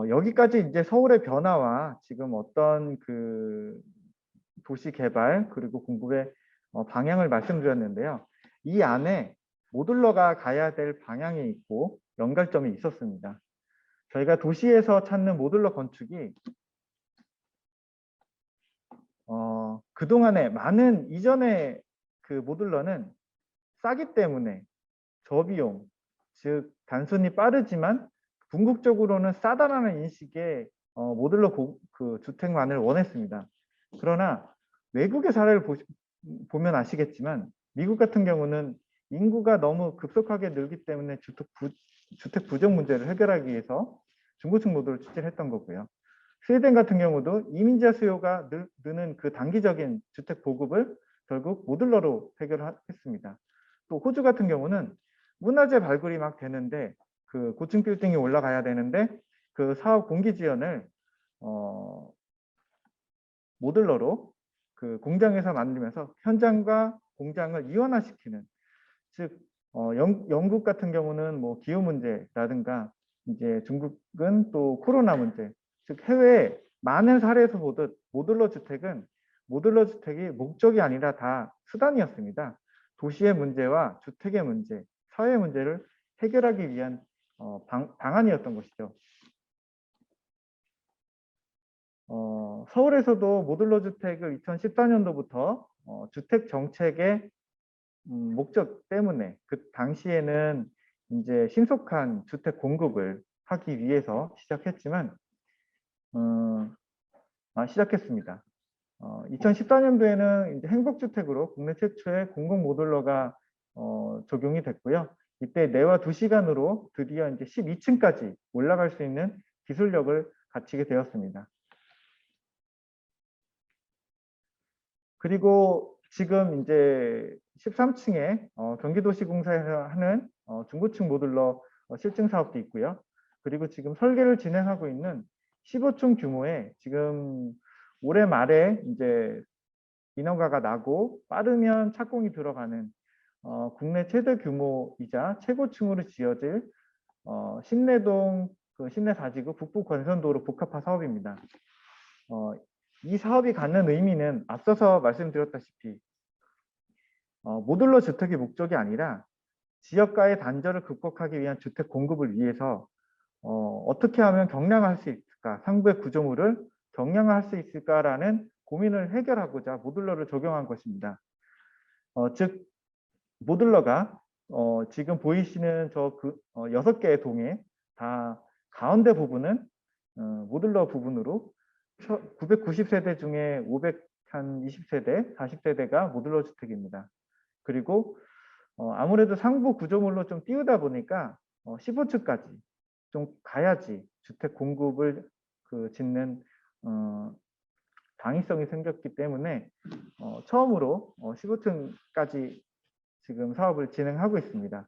여기까지 이제 서울의 변화와 지금 어떤 그 도시 개발 그리고 공급의 방향을 말씀드렸는데요. 이 안에 모듈러가 가야 될 방향이 있고 연결점이 있었습니다. 저희가 도시에서 찾는 모듈러 건축이 그동안에 많은 이전의 그 모듈러는 싸기 때문에 저비용, 즉 단순히 빠르지만 궁극적으로는 싸다라는 인식의 모듈러 그 주택만을 원했습니다. 그러나 외국의 사례를 보면 아시겠지만 미국 같은 경우는 인구가 너무 급속하게 늘기 때문에 주택 부족 문제를 해결하기 위해서 중고층 모듈을 추진했던 거고요. 스웨덴 같은 경우도 이민자 수요가 느는 그 단기적인 주택 보급을 결국 모듈러로 해결했습니다. 또 호주 같은 경우는 문화재 발굴이 막 되는데 그 고층 빌딩이 올라가야 되는데 그 사업 공기 지연을 모듈러로 그 공장에서 만들면서 현장과 공장을 이원화시키는, 즉 영국 같은 경우는 뭐 기후 문제라든가 이제 중국은 또 코로나 문제, 즉 해외에 많은 사례에서 보듯 모듈러 주택이 목적이 아니라 다 수단이었습니다. 도시의 문제와 주택의 문제, 사회 문제를 해결하기 위한 방안이었던 것이죠. 서울에서도 모듈러 주택을 2014년도부터 주택 정책의 목적 때문에 그 당시에는 이제 신속한 주택 공급을 하기 위해서 시작했습니다. 2014년도에는 이제 행복주택으로 국내 최초의 공공 모듈러가 적용이 됐고요. 이때 내와 2시간으로 드디어 이제 12층까지 올라갈 수 있는 기술력을 갖추게 되었습니다. 그리고 지금 이제 13층에 경기도시공사에서 하는 중고층 모듈러 실증 사업도 있고요. 그리고 지금 설계를 진행하고 있는 15층 규모의 지금 올해 말에 이제 인허가가 나고 빠르면 착공이 들어가는 국내 최대 규모이자 최고층으로 지어질 신내동 신내 4지구 북부 권선도로 복합화 사업입니다. 이 사업이 갖는 의미는 앞서서 말씀드렸다시피 모듈러 주택의 목적이 아니라 지역과의 단절을 극복하기 위한 주택 공급을 위해서 어떻게 하면 경량화할 수 있을까, 상부의 구조물을 경량화할 수 있을까라는 고민을 해결하고자 모듈러를 적용한 것입니다. 즉 모듈러가 지금 보이시는 저 6개의 동에 다 가운데 부분은 모듈러 부분으로 990세대 중에 520세대, 40세대가 모듈러 주택입니다. 그리고 아무래도 상부 구조물로 좀 띄우다 보니까 15층까지 좀 가야지 주택 공급을 짓는 당위성이 생겼기 때문에 처음으로 15층까지 지금 사업을 진행하고 있습니다.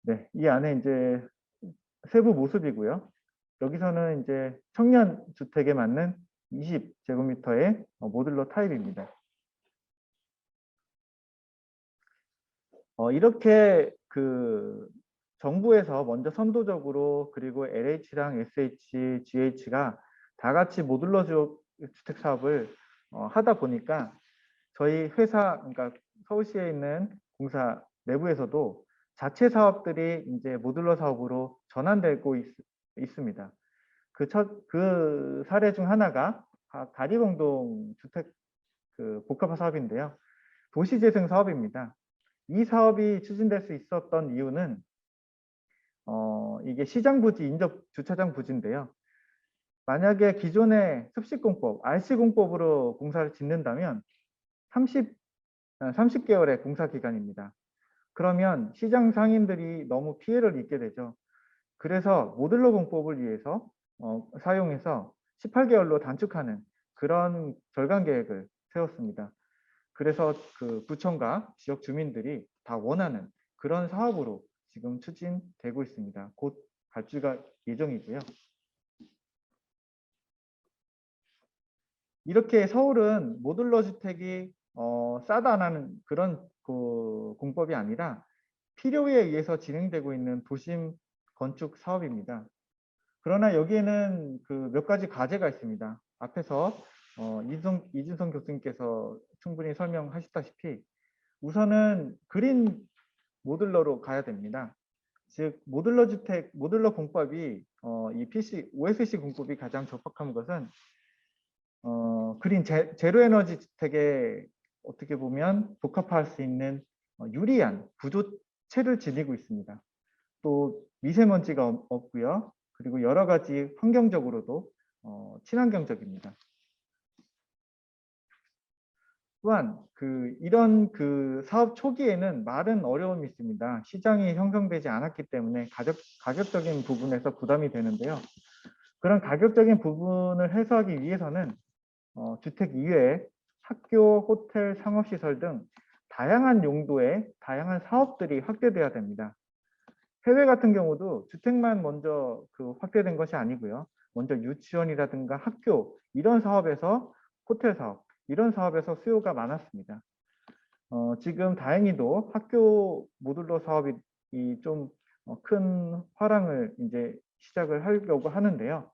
네, 이 안에 이제 세부 모습이고요. 여기서는 이제 청년 주택에 맞는 20제곱미터의 모듈러 타입입니다. 이렇게 정부에서 먼저 선도적으로 그리고 LH랑 SH, GH가 다 같이 모듈러 주택 사업을 하다 보니까 저희 회사, 그러니까 서울시에 있는 공사 내부에서도 자체 사업들이 이제 모듈러 사업으로 전환되고 있습니다. 그 사례 중 하나가 다리봉동 주택 복합화 사업인데요. 도시재생 사업입니다. 이 사업이 추진될 수 있었던 이유는 이게 시장 부지, 인접 주차장 부지인데요. 만약에 기존의 습식공법, RC공법으로 공사를 짓는다면 30개월의 공사 기간입니다. 그러면 시장 상인들이 너무 피해를 입게 되죠. 그래서 모듈러 공법을 위해서 사용해서 18개월로 단축하는 그런 절간 계획을 세웠습니다. 그래서 구청과 지역 주민들이 다 원하는 그런 사업으로 지금 추진되고 있습니다. 곧 발주가 예정이고요. 이렇게 서울은 모듈러 주택이 싸다라는 그런 공법이 아니라 필요에 의해서 진행되고 있는 도심 건축 사업입니다. 그러나 여기에는 몇 가지 과제가 있습니다. 앞에서 이준성 교수님께서 충분히 설명하셨다시피 우선은 그린 모듈러로 가야 됩니다. 즉 모듈러 주택, 모듈러 공법이 이 OSC 공법이 가장 적합한 것은 그린 제로 에너지 주택에 어떻게 보면 복합화할 수 있는 유리한 구조체를 지니고 있습니다. 또 미세먼지가 없고요. 그리고 여러 가지 환경적으로도 친환경적입니다. 또한 이런 사업 초기에는 많은 어려움이 있습니다. 시장이 형성되지 않았기 때문에 가격적인 부분에서 부담이 되는데요. 그런 가격적인 부분을 해소하기 위해서는 주택 이외에 학교, 호텔, 상업시설 등 다양한 용도의 다양한 사업들이 확대돼야 됩니다. 해외 같은 경우도 주택만 먼저 확대된 것이 아니고요. 먼저 유치원이라든가 학교 이런 사업에서 호텔 사업 이런 사업에서 수요가 많았습니다. 지금 다행히도 학교 모듈러 사업이 좀 큰 화랑을 이제 시작을 하려고 하는데요.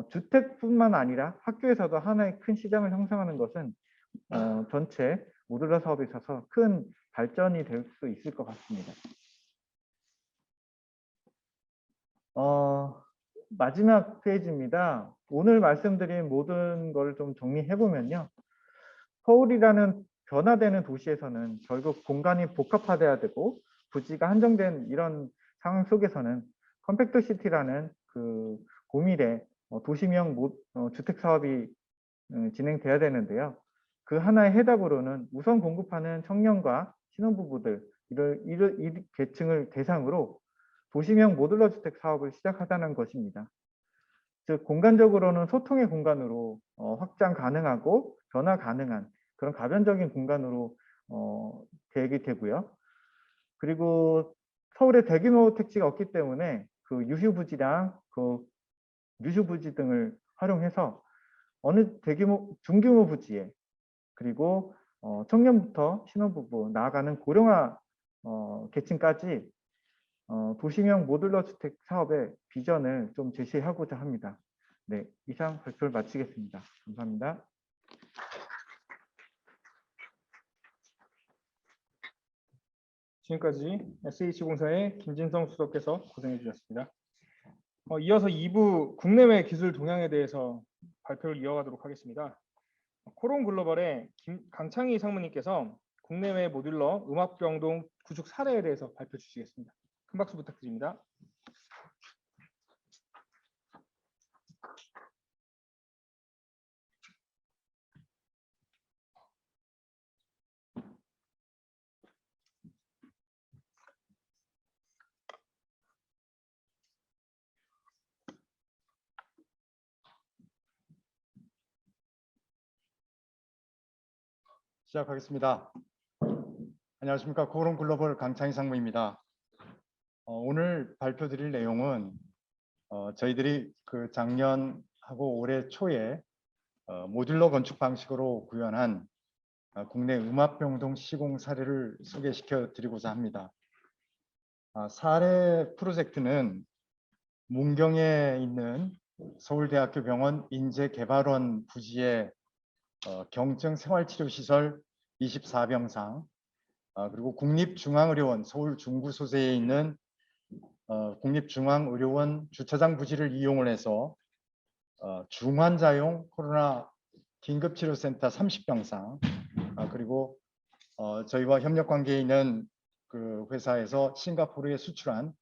주택뿐만 아니라 학교에서도 하나의 큰 시장을 형성하는 것은 전체 모듈러 사업에 있어서 큰 발전이 될 수 있을 것 같습니다. 마지막 페이지입니다. 오늘 말씀드린 모든 걸 좀 정리해 보면요. 서울이라는 변화되는 도시에서는 결국 공간이 복합화돼야 되고 부지가 한정된 이런 상황 속에서는 컴팩트 시티라는 고밀의 도시명 주택 사업이 진행돼야 되는데요. 그 하나의 해답으로는 우선 공급하는 청년과 신혼부부들 이 계층을 대상으로 도시명 모듈러 주택 사업을 시작하자는 것입니다. 즉 공간적으로는 소통의 공간으로 확장 가능하고 변화 가능한 그런 가변적인 공간으로 계획이 되고요. 그리고 서울에 대규모 택지가 없기 때문에 유휴부지랑 유휴부지 등을 활용해서 어느 대규모 중규모 부지에 그리고 청년부터 신혼부부 나아가는 고령화 계층까지 도시명 모듈러 주택 사업의 비전을 좀 제시하고자 합니다. 네, 이상 발표를 마치겠습니다. 감사합니다. 지금까지 SH공사의 김진성 수석께서 고생해 주셨습니다. 이어서 2부 국내외 기술 동향에 대해서 발표를 이어가도록 하겠습니다. 코론 글로벌의 강창희 상무님께서 국내외 모듈러 음압병동 구축 사례에 대해서 발표 주시겠습니다. 큰 박수 부탁드립니다. 시작하겠습니다. 안녕하십니까. 코론 글로벌 강창희 상무입니다. 오늘 발표드릴 내용은 저희들이 그 작년하고 올해 초에 모듈러 건축 방식으로 구현한 국내 음압병동 시공 사례를 소개시켜 드리고자 합니다. 사례 프로젝트는 문경에 있는 서울대학교 병원 인재개발원 부지의 경증 생활치료시설 24병상 그리고 국립중앙의료원 서울 중구 소재에 있는 국립중앙의료원 주차장 부지를 이용을 해서 중환자용 코로나 긴급치료센터 30병상 그리고 저희와 협력관계에 있는 그 회사에서 싱가포르에 수출한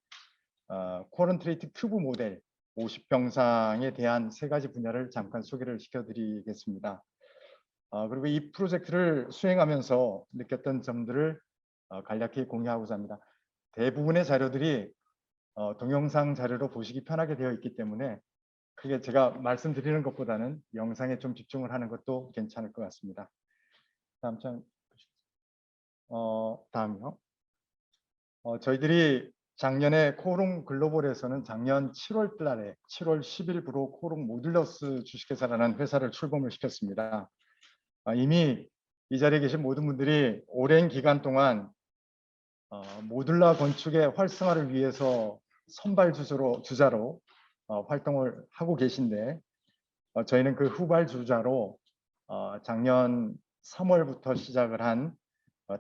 코런트레이트 큐브 모델 50병상에 대한 세 가지 분야를 잠깐 소개를 시켜드리겠습니다. 그리고 이 프로젝트를 수행하면서 느꼈던 점들을 간략히 공유하고자 합니다. 대부분의 자료들이 동영상 자료로 보시기 편하게 되어 있기 때문에 크게 제가 말씀드리는 것보다는 영상에 좀 집중을 하는 것도 괜찮을 것 같습니다. 다음 장 다음이요. 저희들이 작년에 코롱 글로벌에서는 작년 7월 달에 7월 10일부로 코롱 모듈러스 주식회사라는 회사를 출범을 시켰습니다. 이미 이 자리에 계신 모든 분들이 오랜 기간 동안 모듈러 건축의 활성화를 위해서 선발 주자로 활동을 하고 계신데 저희는 그 후발 주자로 작년 3월부터 시작을 한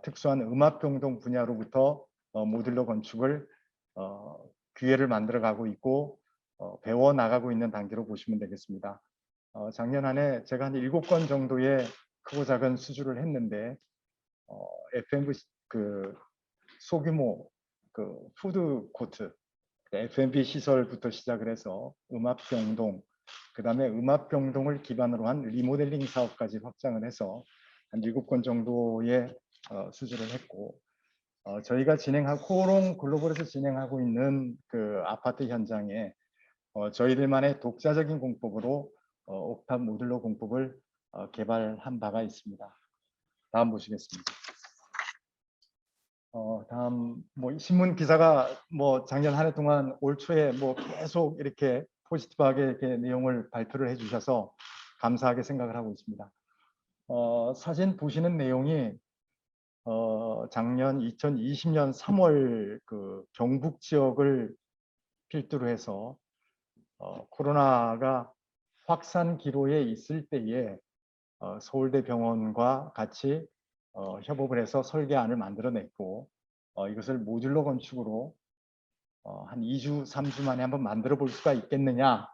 특수한 음압병동 분야로부터 모듈러 건축을 기회를 만들어 가고 있고 배워 나가고 있는 단계로 보시면 되겠습니다. 작년 한 해 제가 한 7건 정도의 크고 작은 수주를 했는데 F&B 그 소규모 그 푸드 코트, F&B 시설부터 시작을 해서 음압병동, 그다음에 음압병동을 기반으로 한 리모델링 사업까지 확장을 해서 한 7건 정도의 수주를 했고 저희가 코롱 글로벌에서 진행하고 있는 그 아파트 현장에 저희들만의 독자적인 공법으로 옥탑 모듈러 공법을 개발한 바가 있습니다. 다음 보시겠습니다. 다음 신문 기사가 작년 한 해 동안 올 초에 계속 이렇게 포지티브하게 이렇게 내용을 발표를 해주셔서 감사하게 생각을 하고 있습니다. 사진 보시는 내용이 작년 2020년 3월 그 경북 지역을 필두로 해서 코로나가 확산 기로에 있을 때에 서울대병원과 같이 협업을 해서 설계안을 만들어냈고 이것을 모듈러 건축으로 한 2주, 3주 만에 한번 만들어 볼 수가 있겠느냐라고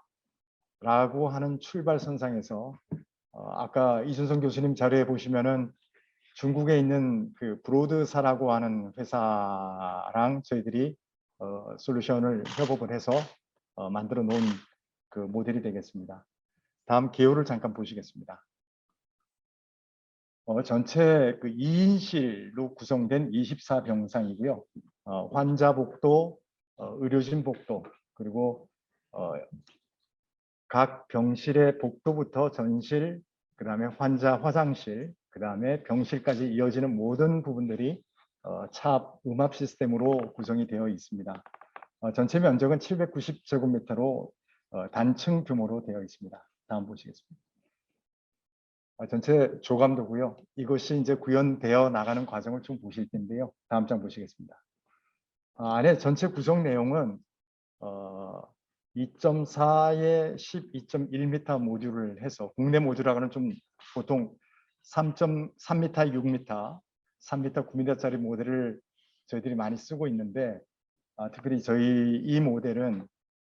하는 출발선상에서 아까 이준성 교수님 자료에 보시면은 중국에 있는 그 브로드사라고 하는 회사랑 저희들이 솔루션을 협업을 해서 만들어 놓은 그 모델이 되겠습니다. 다음 개요를 잠깐 보시겠습니다. 전체 그 2인실로 구성된 24병상이고요. 환자 복도, 의료진 복도, 그리고 각 병실의 복도부터 전실, 그 다음에 환자 화장실, 그 다음에 병실까지 이어지는 모든 부분들이 차압 음압 시스템으로 구성이 되어 있습니다. 전체 면적은 790제곱미터로 단층 규모로 되어 있습니다. 다음 보시겠습니다. 전체 조감도고요. 이것이 이제 구현되어 나가는 과정을 좀 보실 텐데요. 다음 장 보시겠습니다. 안에 전체 구성 내용은 2.4에 12.1m 모듈을 해서 국내 모듈하고는 좀 보통 3m, 6m, 3m, 9m짜리 모델을 저희들이 많이 쓰고 있는데 특별히 저희 이 모델은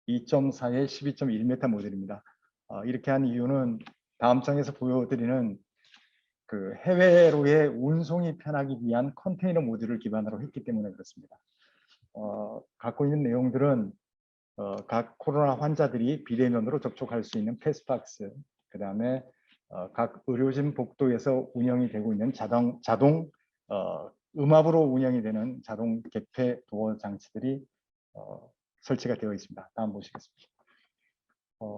2.4에 12.1m 모델입니다. 이렇게 한 이유는 다음 장에서 보여드리는 그 해외로의 운송이 편하기 위한 컨테이너 모듈을 기반으로 했기 때문에 그렇습니다. 갖고 있는 내용들은 각 코로나 환자들이 비대면으로 접촉할 수 있는 패스박스, 그 다음에 각 의료진 복도에서 운영이 되고 있는 자동 음압으로 운영이 되는 자동 개폐 도어 장치들이 설치가 되어 있습니다. 다음 보시겠습니다.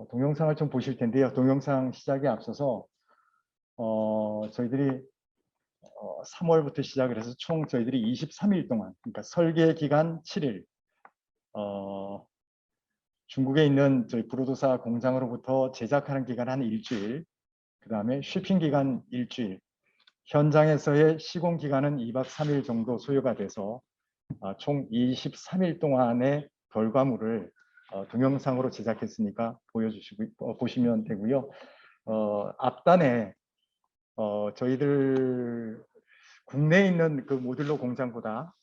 동영상을 좀 보실 텐데요. 동영상 시작에 앞서서 저희들이 3월부터 시작을 해서 총 저희들이 23일 동안, 그러니까 설계 기간 7일, 중국에 있는 저희 브로드사 공장으로부터 제작하는 기간 한 일주일, 그 다음에 쉬핑 기간 일주일, 현장에서의 시공 기간은 2박 3일 정도 소요가 돼서 총 23일 동안의 결과물을 동영상으로 제작했으니까 보시면 되고요. 앞단에 저희들 국내에 있는 그 모듈러 공장보다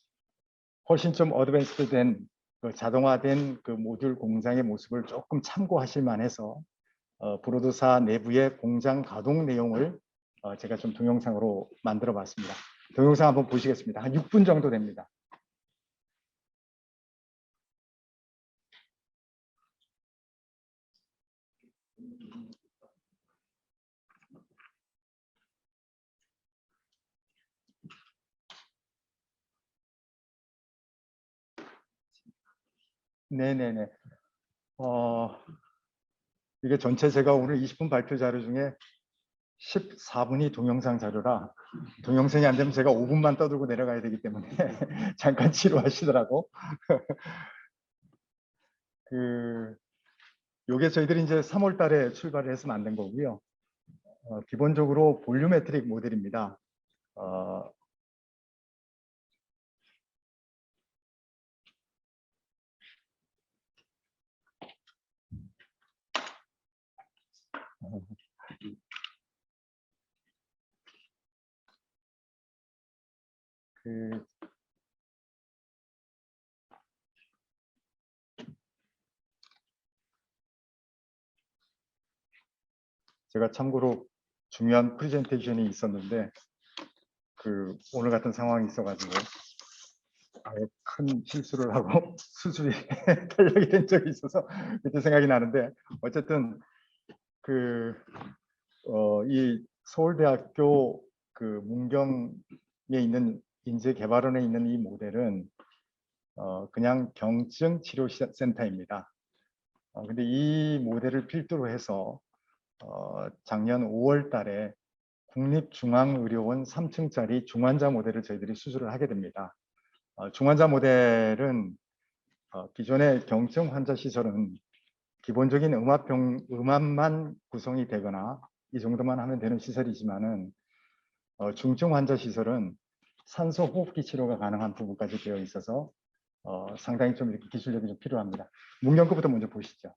훨씬 좀 어드밴스드된 자동화된 그 모듈 공장의 모습을 조금 참고하실 만해서 브로드사 내부의 공장 가동 내용을 제가 좀 동영상으로 만들어 봤습니다. 동영상 한번 보시겠습니다. 한 6분 정도 됩니다. 네네네. 이게 전체 제가 오늘 20분 발표 자료 중에 14분이 동영상 자료라 동영상이 안 되면 제가 5분만 떠들고 내려가야 되기 때문에 잠깐 치료하시더라고. 요게 저희들이 이제 3월 달에 출발을 해서 만든 거고요. 기본적으로 볼륨메트릭 모델입니다. 제가 참고로 중요한 프레젠테이션이 있었는데 오늘 같은 상황이 있어가지고 아예 큰 실수를 하고 수술이 탄력이 된 적이 있어서 그때 생각이 나는데 어쨌든 이 서울대학교 문경에 있는 인재개발원에 있는 이 모델은 그냥 경증 치료센터입니다. 근데 이 모델을 필두로 해서 작년 5월 달에 국립중앙의료원 3층짜리 중환자 모델을 저희들이 수술을 하게 됩니다. 중환자 모델은 기존의 경증 환자 시설은 기본적인 음압만 구성이 되거나 이 정도만 하면 되는 시설이지만은 중증 환자 시설은 산소 호흡기 치료가 가능한 부분까지 되어 있어서 상당히 좀 이렇게 기술력이 좀 필요합니다. 문경 거부터 먼저 보시죠.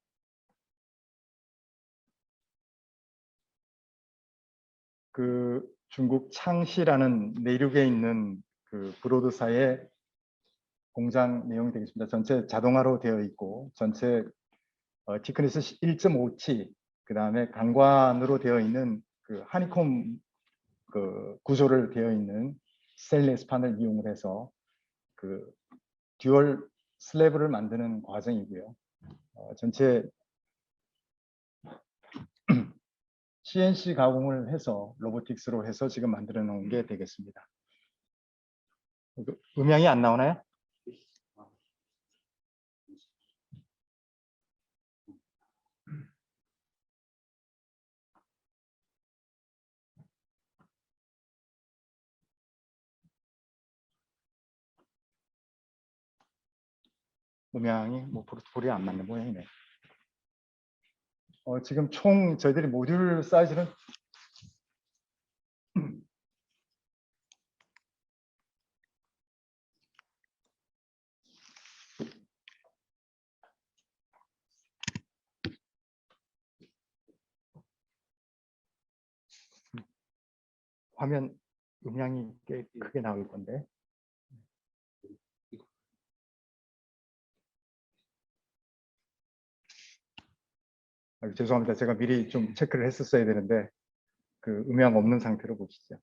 중국 창시라는 내륙에 있는 브로드사의 공장 내용이 되겠습니다. 전체 자동화로 되어 있고 전체 티크니스 1.5치 그 다음에 강관으로 되어 있는 하니콤 구조를 되어 있는 스테인리스 판을 이용을 해서 듀얼 슬래브를 만드는 과정이고요. 전체 CNC 가공을 해서 로보틱스로 해서 지금 만들어 놓은 게 되겠습니다. 음향이 안 나오나요? 음향이 뭐 볼이 안 맞는 모양이네. 지금 총 저희들이 모듈 사이즈는 화면 음량이 꽤 크게 나올 건데. 죄송합니다. 제가 미리 좀 체크를 했었어야 되는데 그 음향 없는 상태로 보시죠.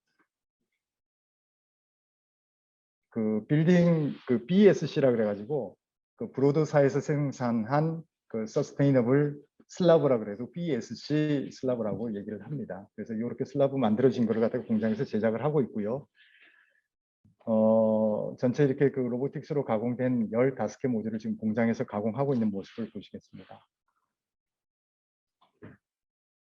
그 빌딩 그 BSC라 그래가지고 그 브로드사에서 생산한 그 서스테이너블 슬라브라 그래도 BSC 슬라브라고 얘기를 합니다. 그래서 이렇게 슬라브 만들어진 거를 갖다가 공장에서 제작을 하고 있고요. 전체 이렇게 그 로보틱스로 가공된 15개 모듈을 지금 공장에서 가공하고 있는 모습을 보시겠습니다.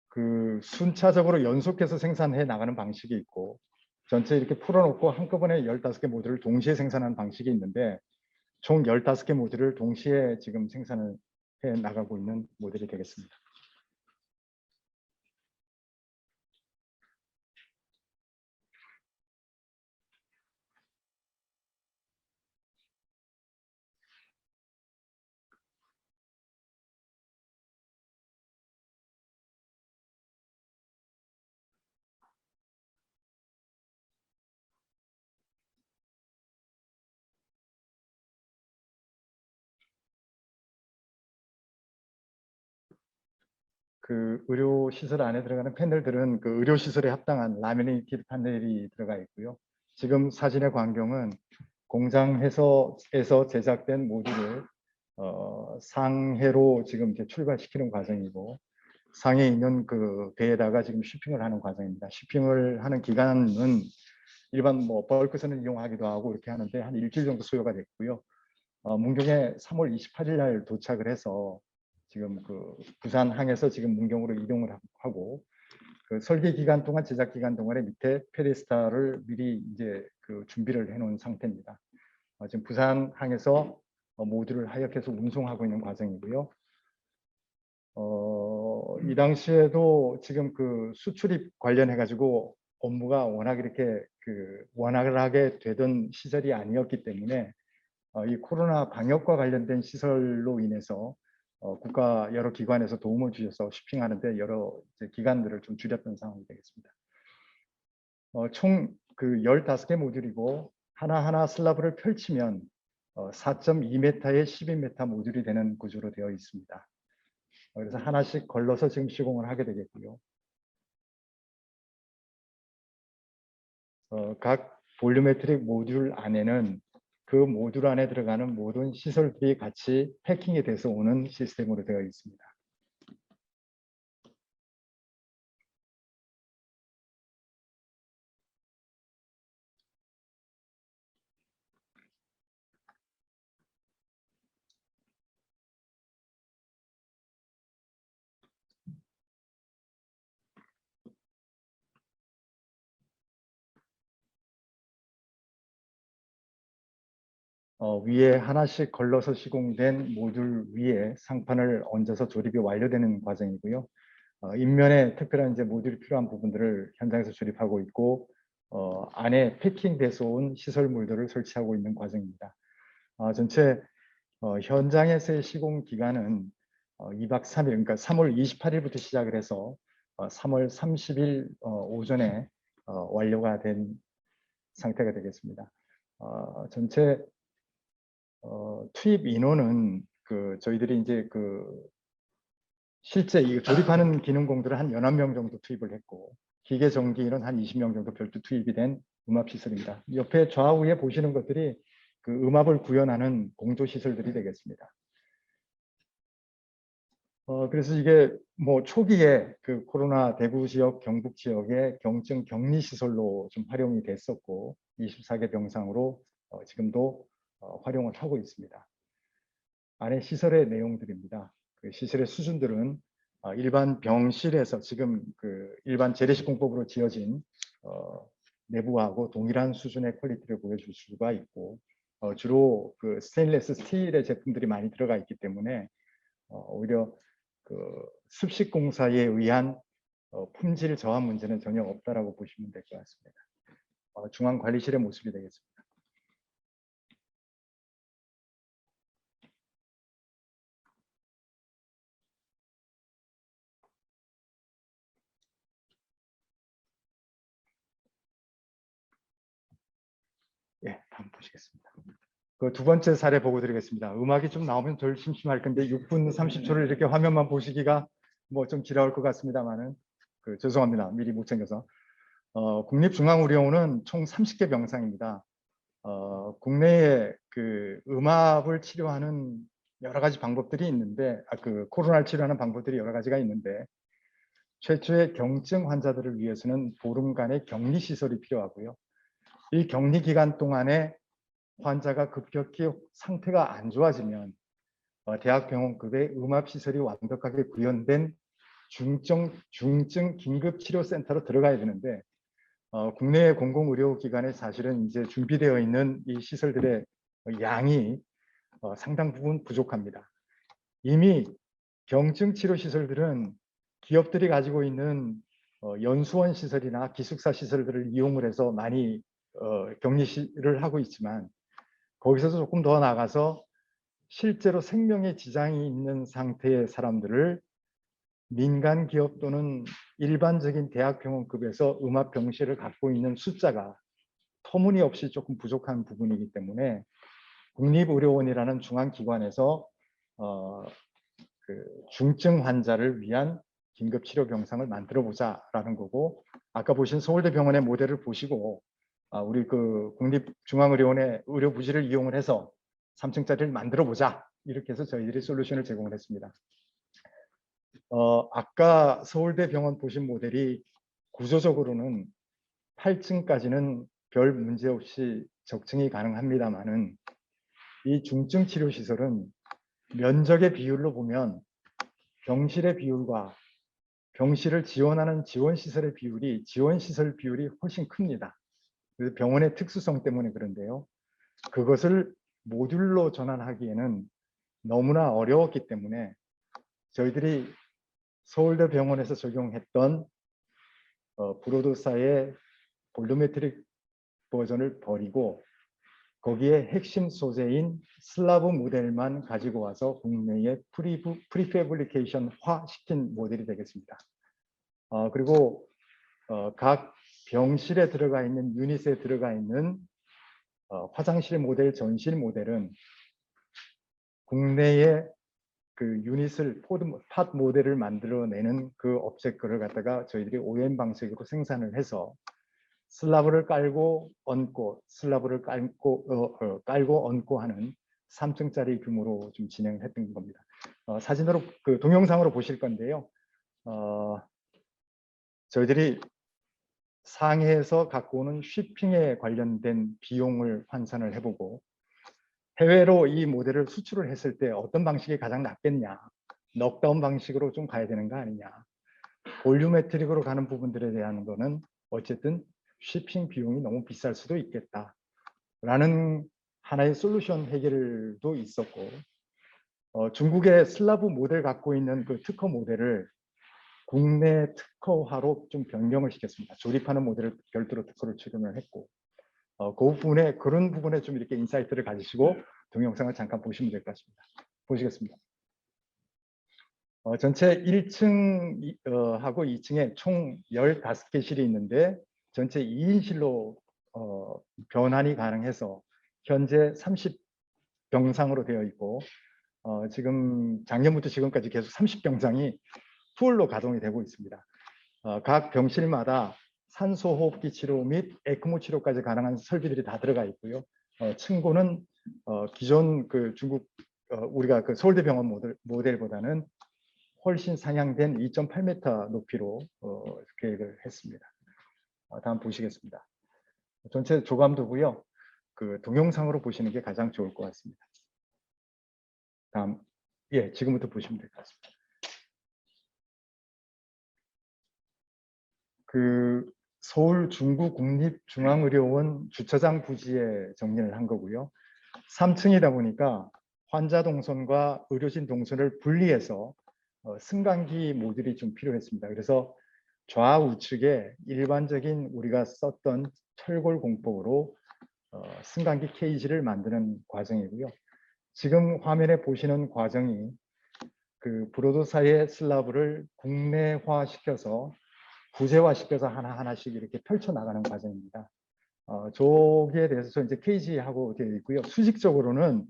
그 순차적으로 연속해서 생산해 나가는 방식이 있고 전체 이렇게 풀어놓고 한꺼번에 15개 모듈을 동시에 생산하는 방식이 있는데 총 15개 모듈을 동시에 지금 생산을 해 나가고 있는 모델이 되겠습니다. 그 의료 시설 안에 들어가는 패널들은 그 의료 시설에 합당한 라미네이티드 패널이 들어가 있고요. 지금 사진의 광경은 공장에서 제작된 모듈을 상해로 지금 이제 출발시키는 과정이고 상해에 있는 그 배에다가 지금 shipping을 하는 과정입니다. shipping을 하는 기간은 일반 뭐 벌크선을 이용하기도 하고 이렇게 하는데 한 일주일 정도 소요가 됐고요. 문경에 3월 28일 날 도착을 해서 지금 그 부산항에서 지금 문경으로 이동을 하고 그 설계 기간 동안 제작 기간 동안에 밑에 페데스탈을 미리 이제 그 준비를 해놓은 상태입니다. 지금 부산항에서 모듈을 하역해서 운송하고 있는 과정이고요. 이 당시에도 지금 그 수출입 관련해 가지고 업무가 워낙 이렇게 그 원활하게 되던 시절이 아니었기 때문에 이 코로나 방역과 관련된 시설로 인해서 국가 여러 기관에서 도움을 주셔서 shipping하는데 여러 이제 기간들을 좀 줄였던 상황이 되겠습니다. 총 그 15개 모듈이고 하나하나 슬라브를 펼치면 4.2m에 12m 모듈이 되는 구조로 되어 있습니다. 그래서 하나씩 걸러서 지금 시공을 하게 되겠고요. 각 볼륨메트릭 모듈 안에는 그 모듈 안에 들어가는 모든 시설들이 같이 패킹이 돼서 오는 시스템으로 되어 있습니다. 위에 하나씩 걸러서 시공된 모듈 위에 상판을 얹어서 조립이 완료되는 과정이고요. 인면에 특별한 이제 모듈이 필요한 부분들을 현장에서 조립하고 있고 안에 패킹돼서 온 시설물들을 설치하고 있는 과정입니다. 전체 현장에서의 시공 기간은 2박 3일, 그러니까 3월 28일부터 시작을 해서 3월 30일 오전에 완료가 된 상태가 되겠습니다. 전체 투입 인원은 그 저희들이 이제 그 실제 이 조립하는 기능공들을 한 11명 정도 투입을 했고 기계 전기인은 한 20명 정도 별도 투입이 된 음압 시설입니다. 옆에 좌우에 보시는 것들이 그 음압을 구현하는 공조 시설들이 되겠습니다. 그래서 이게 뭐 초기에 그 코로나 대구 지역, 경북 지역의 경증 격리 시설로 좀 활용이 됐었고 24개 병상으로 지금도 활용을 하고 있습니다. 안에 시설의 내용들입니다. 그 시설의 수준들은 일반 병실에서 지금 그 일반 재래식공법으로 지어진 내부하고 동일한 수준의 퀄리티를 보여줄 수가 있고 주로 그 스테인리스 스틸의 제품들이 많이 들어가 있기 때문에 오히려 그 습식공사에 의한 품질 저하 문제는 전혀 없다라고 보시면 될 것 같습니다. 중앙관리실의 모습이 되겠습니다. 예, 다음 보시겠습니다. 그 두 번째 사례 보고 드리겠습니다. 음악이 좀 나오면 덜 심심할 건데 6분 30초를 이렇게 화면만 보시기가 뭐 좀 지나올 것 같습니다만은 죄송합니다. 미리 못 챙겨서. 국립중앙의료원은 총 30개 병상입니다. 국내에 그 음압을 치료하는 여러 가지 방법들이 있는데, 코로나를 치료하는 방법들이 여러 가지가 있는데, 최초의 경증 환자들을 위해서는 보름간의 격리 시설이 필요하고요. 이 격리 기간 동안에 환자가 급격히 상태가 안 좋아지면 대학병원급의 음압시설이 완벽하게 구현된 중증 긴급치료센터로 들어가야 되는데 국내 공공의료기관에 사실은 이제 준비되어 있는 이 시설들의 양이 상당 부분 부족합니다. 이미 경증치료 시설들은 기업들이 가지고 있는 연수원 시설이나 기숙사 시설들을 이용을 해서 많이 격리를 하고 있지만 거기서도 조금 더 나가서 실제로 생명에 지장이 있는 상태의 사람들을 민간 기업 또는 일반적인 대학병원급에서 음압병실을 갖고 있는 숫자가 터무니없이 조금 부족한 부분이기 때문에 국립의료원이라는 중앙기관에서 중증 환자를 위한 긴급치료 병상을 만들어 보자라는 거고, 아까 보신 서울대병원의 모델을 보시고 우리 국립중앙의료원의 의료부지를 이용을 해서 3층짜리를 만들어 보자, 이렇게 해서 저희들이 솔루션을 제공을 했습니다. 아까 서울대병원 보신 모델이 구조적으로는 8층까지는 별 문제 없이 적층이 가능합니다만은 이 중증 치료 시설은 면적의 비율로 보면 병실의 비율과 병실을 지원하는 지원시설의 비율이 지원시설 비율이 훨씬 큽니다. 그래서 병원의 특수성 때문에 그런데요. 그것을 모듈로 전환하기에는 너무나 어려웠기 때문에 저희들이 서울대병원에서 적용했던 브로드사의 볼루메트릭 버전을 버리고 거기에 핵심 소재인 슬라브 모델만 가지고 와서 국내에 프리패브리케이션화 시킨 모델이 되겠습니다. 그리고 각 병실에 들어가 있는 유닛에 들어가 있는 화장실 모델, 전실 모델은 국내에 그 유닛을 팟 모델을 만들어내는 그 업체 거를 갖다가 저희들이 OEM 방식으로 생산을 해서 슬라브를 깔고 얹고 슬라브를 깔고 얹고 하는 3층짜리 규모로 좀 진행을 했던 겁니다. 사진으로 동영상으로 보실 건데요. 저희들이 상해에서 갖고 오는 쉬핑에 관련된 비용을 환산을 해보고 해외로 이 모델을 수출을 했을 때 어떤 방식이 가장 낫겠냐, 넉다운 방식으로 좀 가야 되는 거 아니냐, 볼륨메트릭으로 가는 부분들에 대한 거는 어쨌든 쉬핑 비용이 너무 비쌀 수도 있겠다라는 하나의 솔루션 해결도 있었고, 중국의 슬라브 모델 갖고 있는 그 특허 모델을 국내 특허화로 좀 변경을 시켰습니다. 조립하는 모델을 별도로 특허를 출원을 했고, 그런 부분에 좀 이렇게 인사이트를 가지시고 동영상을 잠깐 보시면 될 것 같습니다. 보시겠습니다. 전체 1층하고 2층에 총 15개실이 있는데 전체 2인실로 변환이 가능해서 현재 30병상으로 되어 있고 지금 작년부터 지금까지 계속 30병상이 풀로 가동이 되고 있습니다. 각 병실마다 산소호흡기 치료 및 에크모 치료까지 가능한 설비들이 다 들어가 있고요. 층고는 기존 중국 우리가 서울대병원 모델보다는 훨씬 상향된 2.8m 높이로 계획을 했습니다. 다음 보시겠습니다. 전체 조감도고요. 동영상으로 보시는 게 가장 좋을 것 같습니다. 다음, 지금부터 보시면 될 것 같습니다. 서울 중구국립중앙의료원 주차장 부지에 정리를 한 거고요. 3층이다 보니까 환자 동선과 의료진 동선을 분리해서 승강기 모듈이 좀 필요했습니다. 그래서 좌우측에 일반적인 우리가 썼던 철골 공법으로 승강기 케이지를 만드는 과정이고요. 지금 화면에 보시는 과정이 그 브로드사이의 슬라브를 국내화시켜서 구제화시켜서 하나하나씩 이렇게 펼쳐 나가는 과정입니다. 저기에 대해서 이제 케이지하고 되어 있고요. 수직적으로는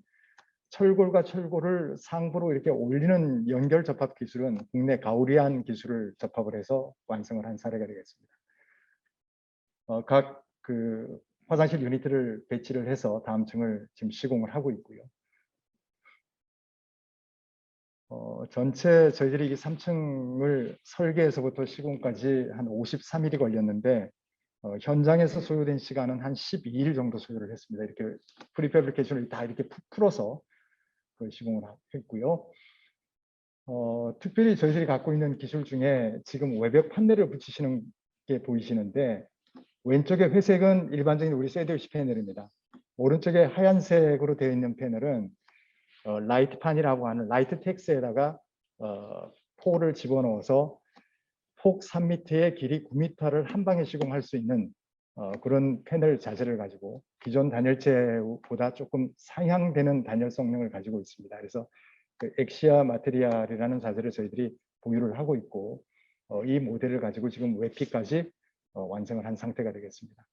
철골과 철골을 상부로 이렇게 올리는 연결 접합 기술은 국내 가오리안 기술을 접합을 해서 완성을 한 사례가 되겠습니다. 각 그 화장실 유니트를 배치를 해서 다음 층을 지금 시공을 하고 있고요. 전체 저희들이 이 3층을 설계에서부터 시공까지 한 53일이 걸렸는데 현장에서 소요된 시간은 한 12일 정도 소요를 했습니다. 이렇게 프리패브리케이션을 다 이렇게 풀어서 그 시공을 했고요. 특별히 저희들이 갖고 있는 기술 중에 지금 외벽 판넬을 붙이시는 게 보이시는데 왼쪽의 회색은 일반적인 우리 쇠도시 패널입니다. 오른쪽에 하얀색으로 되어 있는 패널은 라이트판이라고 하는 라이트 텍스에다가 포를 집어넣어서 폭 3m에 길이 9m를 한 방에 시공할 수 있는 그런 패널 자재를 가지고 기존 단열재보다 조금 상향되는 단열 성능을 가지고 있습니다. 그래서 그 엑시아 마테리얼이라는 자재를 저희들이 보유를 하고 있고 이 모델을 가지고 지금 외피까지 완성을 한 상태가 되겠습니다.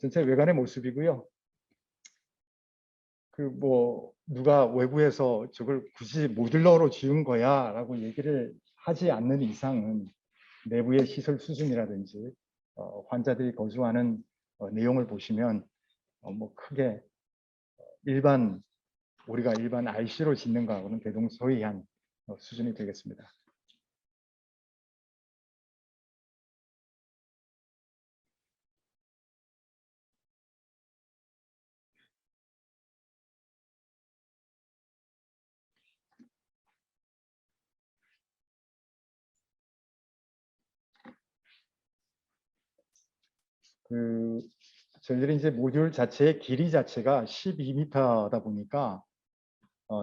전체 외관의 모습이고요. 그 뭐 누가 외부에서 저걸 굳이 모듈러로 지은 거야라고 얘기를 하지 않는 이상은 내부의 시설 수준이라든지 환자들이 거주하는 내용을 보시면 뭐 크게 우리가 일반 IC로 짓는 거하고는 대동소이한 수준이 되겠습니다. 그 저희들이 이제 모듈 자체의 길이 자체가 12m다 보니까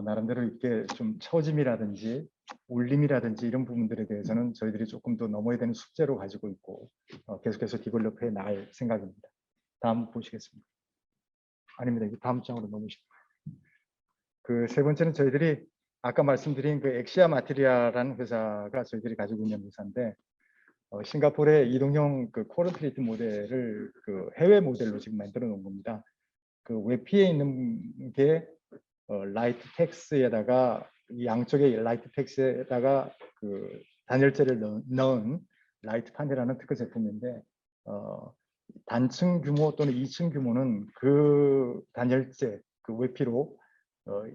나름대로 이렇게 좀 처짐이라든지 울림이라든지 이런 부분들에 대해서는 저희들이 조금 더 넘어야 되는 숙제로 가지고 있고 계속해서 디벨롭해 나갈 생각입니다. 다음 보시겠습니다. 아닙니다. 이거 다음 장으로 넘으시고. 그 세 번째는 저희들이 아까 말씀드린 그 엑시아 마테리아라는 회사가 저희들이 가지고 있는 회사인데 싱가포르의 이동형 그 코르트리트 모델을 그 해외 모델로 지금 만들어 놓은 겁니다. 그 외피에 있는 게 라이트 텍스에다가 양쪽에 라이트 텍스에다가 그 단열재를 넣은 라이트 판이라는 특허 제품인데 단층 규모 또는 2층 규모는 그 단열재 그 외피로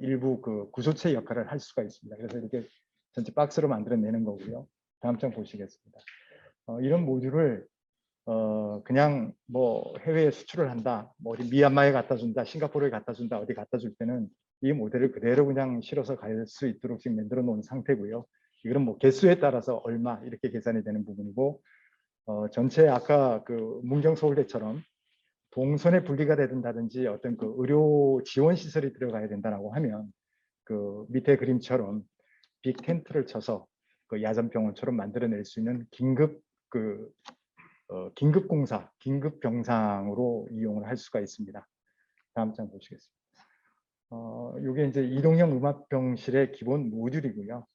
일부 그 구조체 역할을 할 수가 있습니다. 그래서 이렇게 전체 박스로 만들어내는 거고요. 다음 장 보시겠습니다. 이런 모듈을 그냥 뭐 해외에 수출을 한다, 뭐 어디 미얀마에 갖다 준다, 싱가포르에 갖다 준다, 어디 갖다 줄 때는 이 모델을 그대로 그냥 실어서 갈 수 있도록 지금 만들어 놓은 상태고요. 이거는 뭐 개수에 따라서 얼마 이렇게 계산이 되는 부분이고 전체 아까 그 문경서울대처럼 동선에 분리가 된다든지 어떤 그 의료 지원 시설이 들어가야 된다라고 하면 그 밑에 그림처럼 빅 텐트를 쳐서 그 야전병원처럼 만들어낼 수 있는 긴급 공사, 긴급 병상으로 이용을 할 수가 있습니다. 다음 장 보시겠습니다. 이게 이제 이동형 음압병실의 기본 모듈이고요.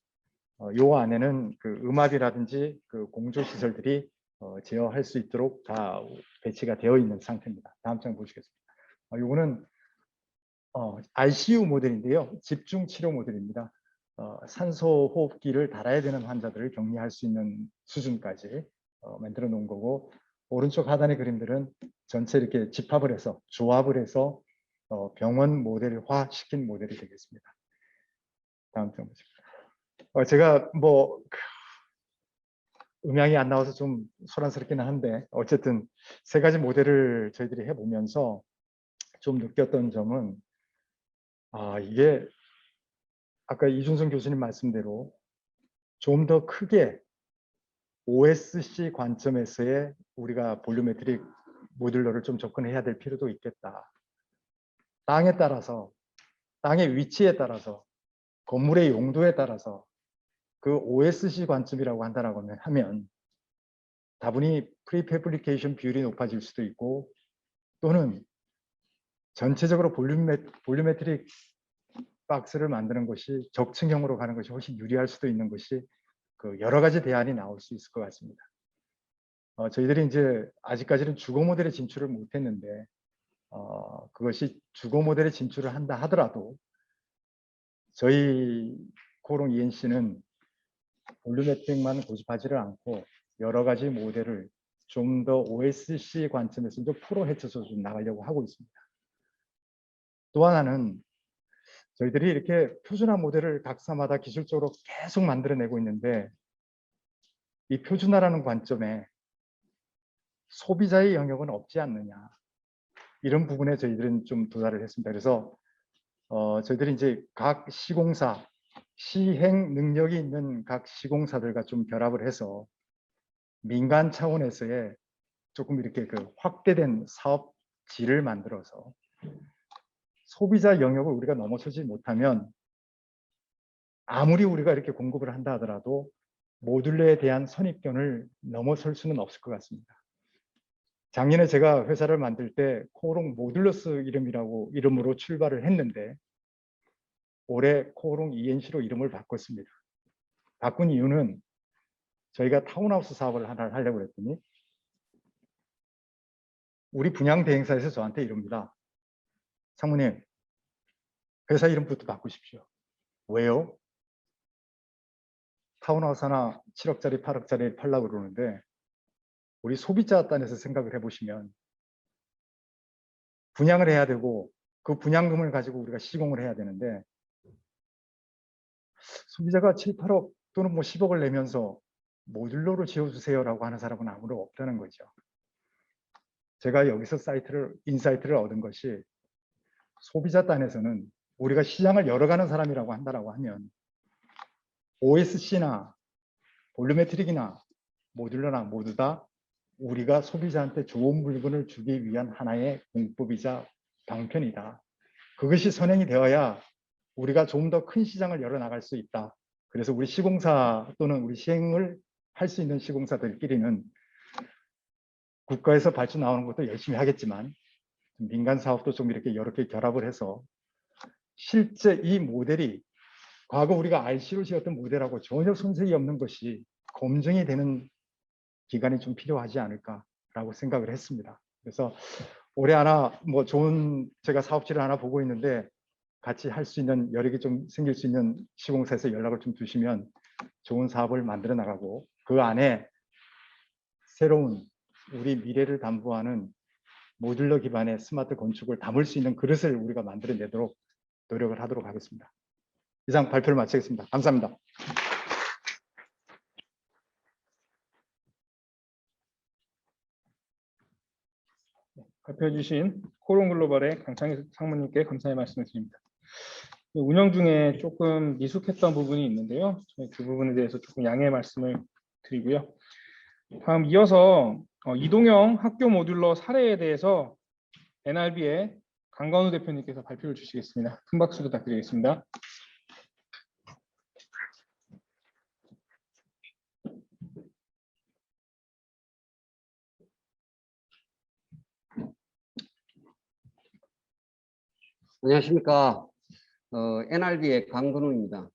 요 안에는 그 음압이라든지 그 공조 시설들이 제어할 수 있도록 다 배치가 되어 있는 상태입니다. 다음 장 보시겠습니다. 요거는 ICU 모델인데요. 집중 치료 모델입니다. 산소 호흡기를 달아야 되는 환자들을 격리할 수 있는 수준까지 만들어 놓은 거고 오른쪽 하단의 그림들은 전체 이렇게 집합을 해서 조합을 해서 병원 모델화 시킨 모델이 되겠습니다. 다음 장 보시죠. 제가 뭐 음향이 안 나와서 좀 소란스럽기는 한데 어쨌든 세 가지 모델을 저희들이 해보면서 좀 느꼈던 점은 이게 아까 이준성 교수님 말씀대로 좀 더 크게 OSC 관점에서의 우리가 볼륨메트릭 모듈러를 좀 접근해야 될 필요도 있겠다. 땅에 따라서, 땅의 위치에 따라서, 건물의 용도에 따라서 그 OSC 관점이라고 한다라고 하면 다분히 프리패브리케이션 비율이 높아질 수도 있고 또는 전체적으로 볼륨메트릭 박스를 만드는 것이 적층형으로 가는 것이 훨씬 유리할 수도 있는 것이 그 여러 가지 대안이 나올 수 있을 것 같습니다. 저희들이 이제 아직까지는 주거 모델에 진출을 못했는데 그것이 주거 모델에 진출을 한다 하더라도 저희 코오롱 ENC는 볼륨메트릭만 고집하지를 않고 여러 가지 모델을 좀 더 OSC 관점에서 좀 풀어헤쳐서 좀 나가려고 하고 있습니다. 또 하나는 저희들이 이렇게 표준화 모델을 각사마다 기술적으로 계속 만들어내고 있는데 이 표준화라는 관점에 소비자의 영역은 없지 않느냐 이런 부분에 저희들은 좀 도달을 했습니다. 그래서 저희들이 이제 각 시공사 시행 능력이 있는 각 시공사들과 좀 결합을 해서 민간 차원에서의 조금 이렇게 그 확대된 사업지를 만들어서 소비자 영역을 우리가 넘어서지 못하면 아무리 우리가 이렇게 공급을 한다 하더라도 모듈러에 대한 선입견을 넘어설 수는 없을 것 같습니다. 작년에 제가 회사를 만들 때 코오롱 모듈러스 이름으로 출발을 했는데 올해 코오롱 ENC로 이름을 바꿨습니다. 바꾼 이유는 저희가 타운하우스 사업을 하나 하려고 했더니 우리 분양 대행사에서 저한테 이럽니다. 상무님, 회사 이름부터 바꾸십시오. 왜요? 타운하우스 하나 7억짜리, 8억짜리 팔려고 그러는데 우리 소비자 단에서 생각을 해보시면 분양을 해야 되고 그 분양금을 가지고 우리가 시공을 해야 되는데 소비자가 7, 8억 또는 뭐 10억을 내면서 모듈러로 지어주세요라고 하는 사람은 아무도 없다는 거죠. 제가 여기서 인사이트를 얻은 것이 소비자 단에서는 우리가 시장을 열어가는 사람이라고 한다라고 하면 OSC나 볼륨메트릭이나 모듈러나 모두 다 우리가 소비자한테 좋은 물건을 주기 위한 하나의 공법이자 방편이다. 그것이 선행이 되어야 우리가 좀 더 큰 시장을 열어나갈 수 있다. 그래서 우리 시공사 또는 우리 시행을 할 수 있는 시공사들끼리는 국가에서 발주 나오는 것도 열심히 하겠지만 민간 사업도 좀 이렇게 여러 개 결합을 해서 실제 이 모델이 과거 우리가 RC로 지었던 모델하고 전혀 손색이 없는 것이 검증이 되는 기간이 좀 필요하지 않을까라고 생각을 했습니다. 그래서 올해 하나 뭐 좋은 제가 사업지를 하나 보고 있는데 같이 할 수 있는 여력이 좀 생길 수 있는 시공사에서 연락을 좀 주시면 좋은 사업을 만들어 나가고 그 안에 새로운 우리 미래를 담보하는 모듈러 기반의 스마트 건축을 담을 수 있는 그릇을 우리가 만들어내도록 노력을 하도록 하겠습니다. 이상 발표를 마치겠습니다. 감사합니다. 발표해 주신 코오롱 글로벌의 강창희 상무님께 감사의 말씀을 드립니다. 운영 중에 조금 미숙했던 부분이 있는데요. 저희 그 부분에 대해서 조금 양해의 말씀을 드리고요. 다음 이어서 이동형 학교 모듈러 사례에 대해서 NRB의 강건우 대표님께서 발표를 주시겠습니다. 큰 박수 부탁드리겠습니다. 안녕하십니까. NRB의 강근우입니다.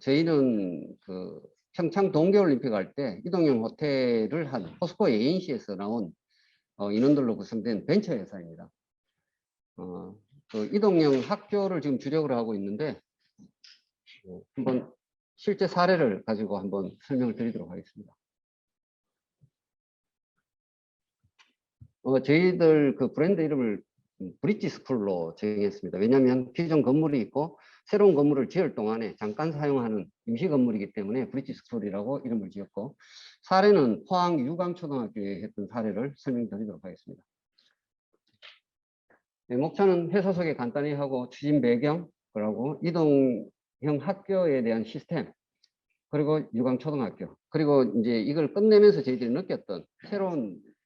저희는 그 평창 동계올림픽 할 때 이동형 호텔을 한 포스코 ANC에서 나온 인원들로 구성된 벤처 회사입니다. 그 이동형 학교를 지금 주력으로 하고 있는데 한번 실제 사례를 가지고 한번 설명을 드리도록 하겠습니다. 저희들 그 브랜드 이름을 브릿지 스쿨로 정했습니다. 왜냐하면 기존 건물이 있고 새로운 건물을 지을 동안에 잠깐 사용하는 임시 건물이기 때문에 브릿지 스쿨이라고 이름을 지었고, 사례는 포항 유강초등학교에 했던 사례를 설명드리도록 하겠습니다. 네, 목차는 회사 소개 간단히 하고 추진 배경, 그리고 이동형 학교에 대한 시스템, 그리고 유강초등학교, 그리고 이제 이걸 끝내면서 저희들이 느꼈던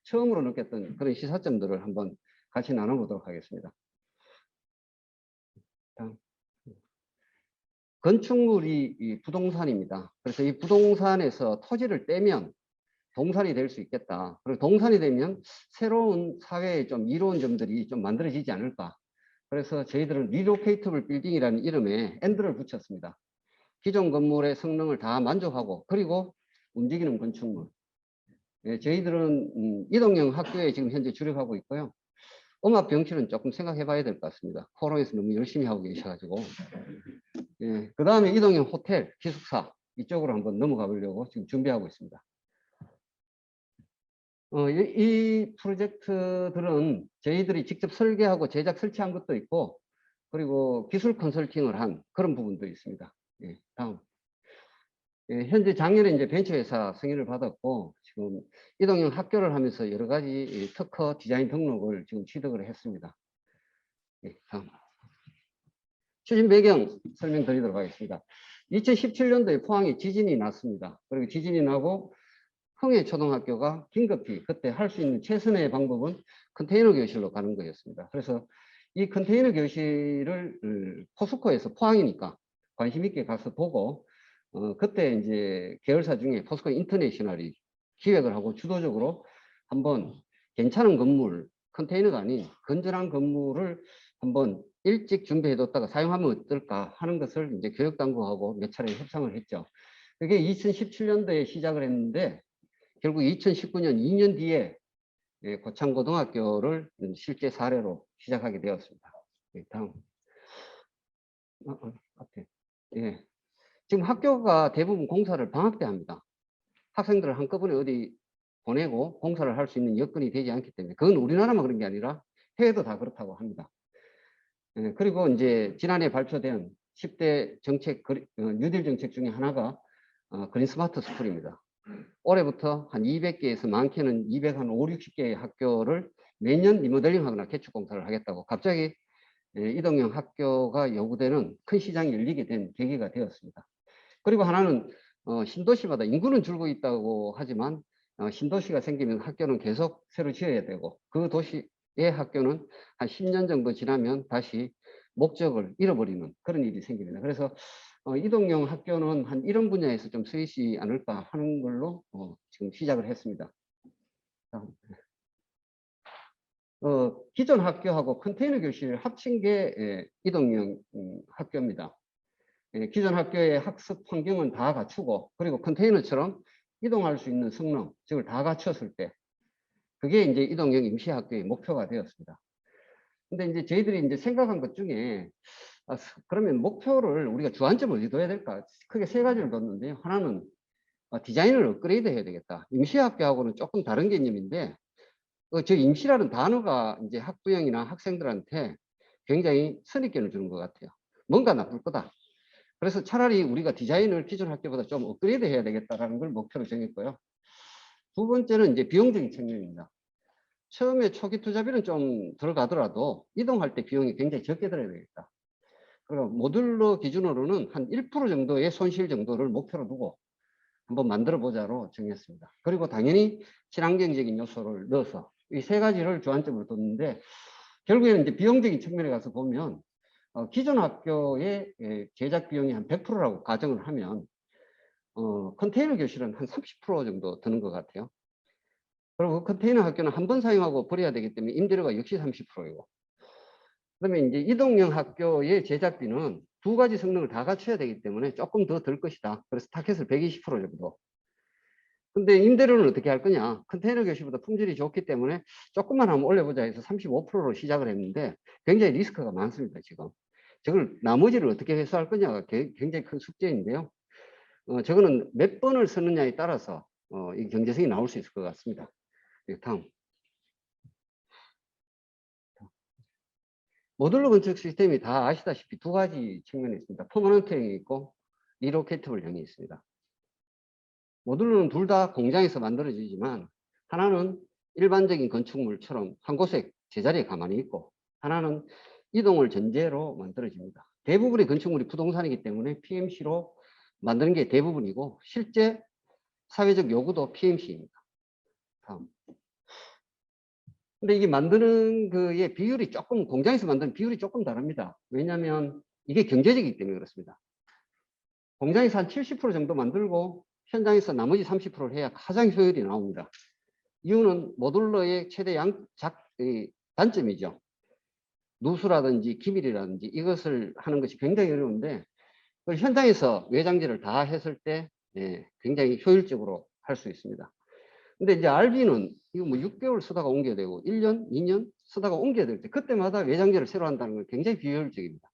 처음으로 느꼈던 그런 시사점들을 한번 같이 나눠보도록 하겠습니다. 건축물이 이 부동산입니다. 그래서 이 부동산에서 토지를 떼면 동산이 될 수 있겠다. 그리고 동산이 되면 새로운 사회의 좀 이로운 점들이 좀 만들어지지 않을까. 그래서 저희들은 리로케이터블 빌딩이라는 이름에 엔드를 붙였습니다. 기존 건물의 성능을 다 만족하고 그리고 움직이는 건축물. 예, 저희들은 이동형 학교에 지금 현재 주력하고 있고요. 음압 병실은 조금 생각해 봐야 될 것 같습니다. 포럼에서 너무 열심히 하고 계셔가지고. 예, 그 다음에 이동형 호텔, 기숙사 이쪽으로 한번 넘어가 보려고 지금 준비하고 있습니다. 이 프로젝트들은 저희들이 직접 설계하고 제작 설치한 것도 있고 그리고 기술 컨설팅을 한 그런 부분도 있습니다. 예, 다음. 예, 현재 작년에 이제 벤처회사 승인을 받았고 지금 이동형 학교를 하면서 여러 가지 특허 디자인 등록을 지금 취득을 했습니다. 예, 다음. 추진 배경 설명드리도록 하겠습니다. 2017년도에 포항에 지진이 났습니다. 그리고 지진이 나고 흥해초등학교가 긴급히 그때 할 수 있는 최선의 방법은 컨테이너 교실로 가는 거였습니다. 그래서 이 컨테이너 교실을 포스코에서 포항이니까 관심 있게 가서 보고 그때 이제 계열사 중에 포스코 인터내셔널이 기획을 하고 주도적으로 한번 괜찮은 건물, 컨테이너가 아닌 건전한 건물을 한번 일찍 준비해뒀다가 사용하면 어떨까 하는 것을 이제 교육당국하고 몇 차례 협상을 했죠. 그게 2017년도에 시작을 했는데 결국 2019년 2년 뒤에 고창고등학교를 실제 사례로 시작하게 되었습니다. 다음. 앞에. 예. 지금 학교가 대부분 공사를 방학 때 합니다. 학생들을 한꺼번에 어디 보내고 공사를 할 수 있는 여건이 되지 않기 때문에 그건 우리나라만 그런 게 아니라 해외도 다 그렇다고 합니다. 예. 그리고 이제 지난해 발표된 10대 정책, 뉴딜 정책 중에 하나가 그린 스마트 스쿨입니다. 올해부터 한 200개에서 많게는 250개의 학교를 매년 리모델링 하거나 개축 공사를 하겠다고 갑자기 이동형 학교가 요구되는 큰 시장이 열리게 된 계기가 되었습니다. 그리고 하나는 신도시마다 인구는 줄고 있다고 하지만 신도시가 생기면 학교는 계속 새로 지어야 되고 그 도시의 학교는 한 10년 정도 지나면 다시 목적을 잃어버리는 그런 일이 생깁니다. 그래서 이동형 학교는 한 이런 분야에서 좀 쓰이지 않을까 하는 걸로 지금 시작을 했습니다. 기존 학교하고 컨테이너 교실 합친 게 이동형 학교입니다. 기존 학교의 학습 환경은 다 갖추고 그리고 컨테이너처럼 이동할 수 있는 성능, 즉을 다 갖췄을 때 그게 이제 이동형 임시학교의 목표가 되었습니다. 근데 이제 저희들이 이제 생각한 것 중에 그러면 목표를 우리가 주안점을 어디 둬야 될까? 크게 세 가지를 뒀는데요. 하나는 디자인을 업그레이드 해야 되겠다. 임시학교하고는 조금 다른 개념인데 저 임시라는 단어가 이제 학부형이나 학생들한테 굉장히 선입견을 주는 것 같아요. 뭔가 나쁠 거다. 그래서 차라리 우리가 디자인을 기존 학교보다 좀 업그레이드 해야 되겠다라는 걸 목표로 정했고요. 두 번째는 이제 비용적인 측면입니다. 처음에 초기 투자비는 좀 들어가더라도 이동할 때 비용이 굉장히 적게 들어야 되겠다. 그리고 모듈러 기준으로는 한 1% 정도의 손실 정도를 목표로 두고 한번 만들어 보자로 정했습니다. 그리고 당연히 친환경적인 요소를 넣어서 이 세 가지를 주안점으로 뒀는데 결국에는 이제 비용적인 측면에 가서 보면 기존 학교의 제작 비용이 한 100%라고 가정을 하면 컨테이너 교실은 한 30% 정도 드는 것 같아요. 그리고 컨테이너 학교는 한 번 사용하고 버려야 되기 때문에 임대료가 역시 30%이고 그다음에 이제 이동형 학교의 제작비는 두 가지 성능을 다 갖춰야 되기 때문에 조금 더 들 것이다. 그래서 타켓을 120% 정도. 근데 임대료는 어떻게 할 거냐? 컨테이너 교실보다 품질이 좋기 때문에 조금만 한번 올려보자 해서 35%로 시작을 했는데 굉장히 리스크가 많습니다, 지금. 저걸 나머지를 어떻게 회수할 거냐가 굉장히 큰 숙제인데요. 저거는 몇 번을 쓰느냐에 따라서 이 경제성이 나올 수 있을 것 같습니다. 다음. 모듈러 건축 시스템이 다 아시다시피 두 가지 측면이 있습니다. 퍼머넌트형이 있고 리로케이터블형이 있습니다. 모듈러는 둘 다 공장에서 만들어지지만 하나는 일반적인 건축물처럼 한 곳에 제자리에 가만히 있고 하나는 이동을 전제로 만들어집니다. 대부분의 건축물이 부동산이기 때문에 PMC로 만드는 게 대부분이고 실제 사회적 요구도 PMC입니다. 다음. 근데 이게 만드는 그의 비율이 조금 공장에서 만드는 비율이 조금 다릅니다. 왜냐하면 이게 경제적이기 때문에 그렇습니다. 공장에서 한 70% 정도 만들고 현장에서 나머지 30%를 해야 가장 효율이 나옵니다. 이유는 모듈러의 최대 단점이죠. 누수라든지 기밀이라든지 이것을 하는 것이 굉장히 어려운데 그걸 현장에서 외장재를 다 했을 때 굉장히 효율적으로 할 수 있습니다. 근데 이제 RB는 이거 뭐 6개월 쓰다가 옮겨야 되고 1년, 2년 쓰다가 옮겨야 될 때 그때마다 외장재를 새로 한다는 건 굉장히 비효율적입니다.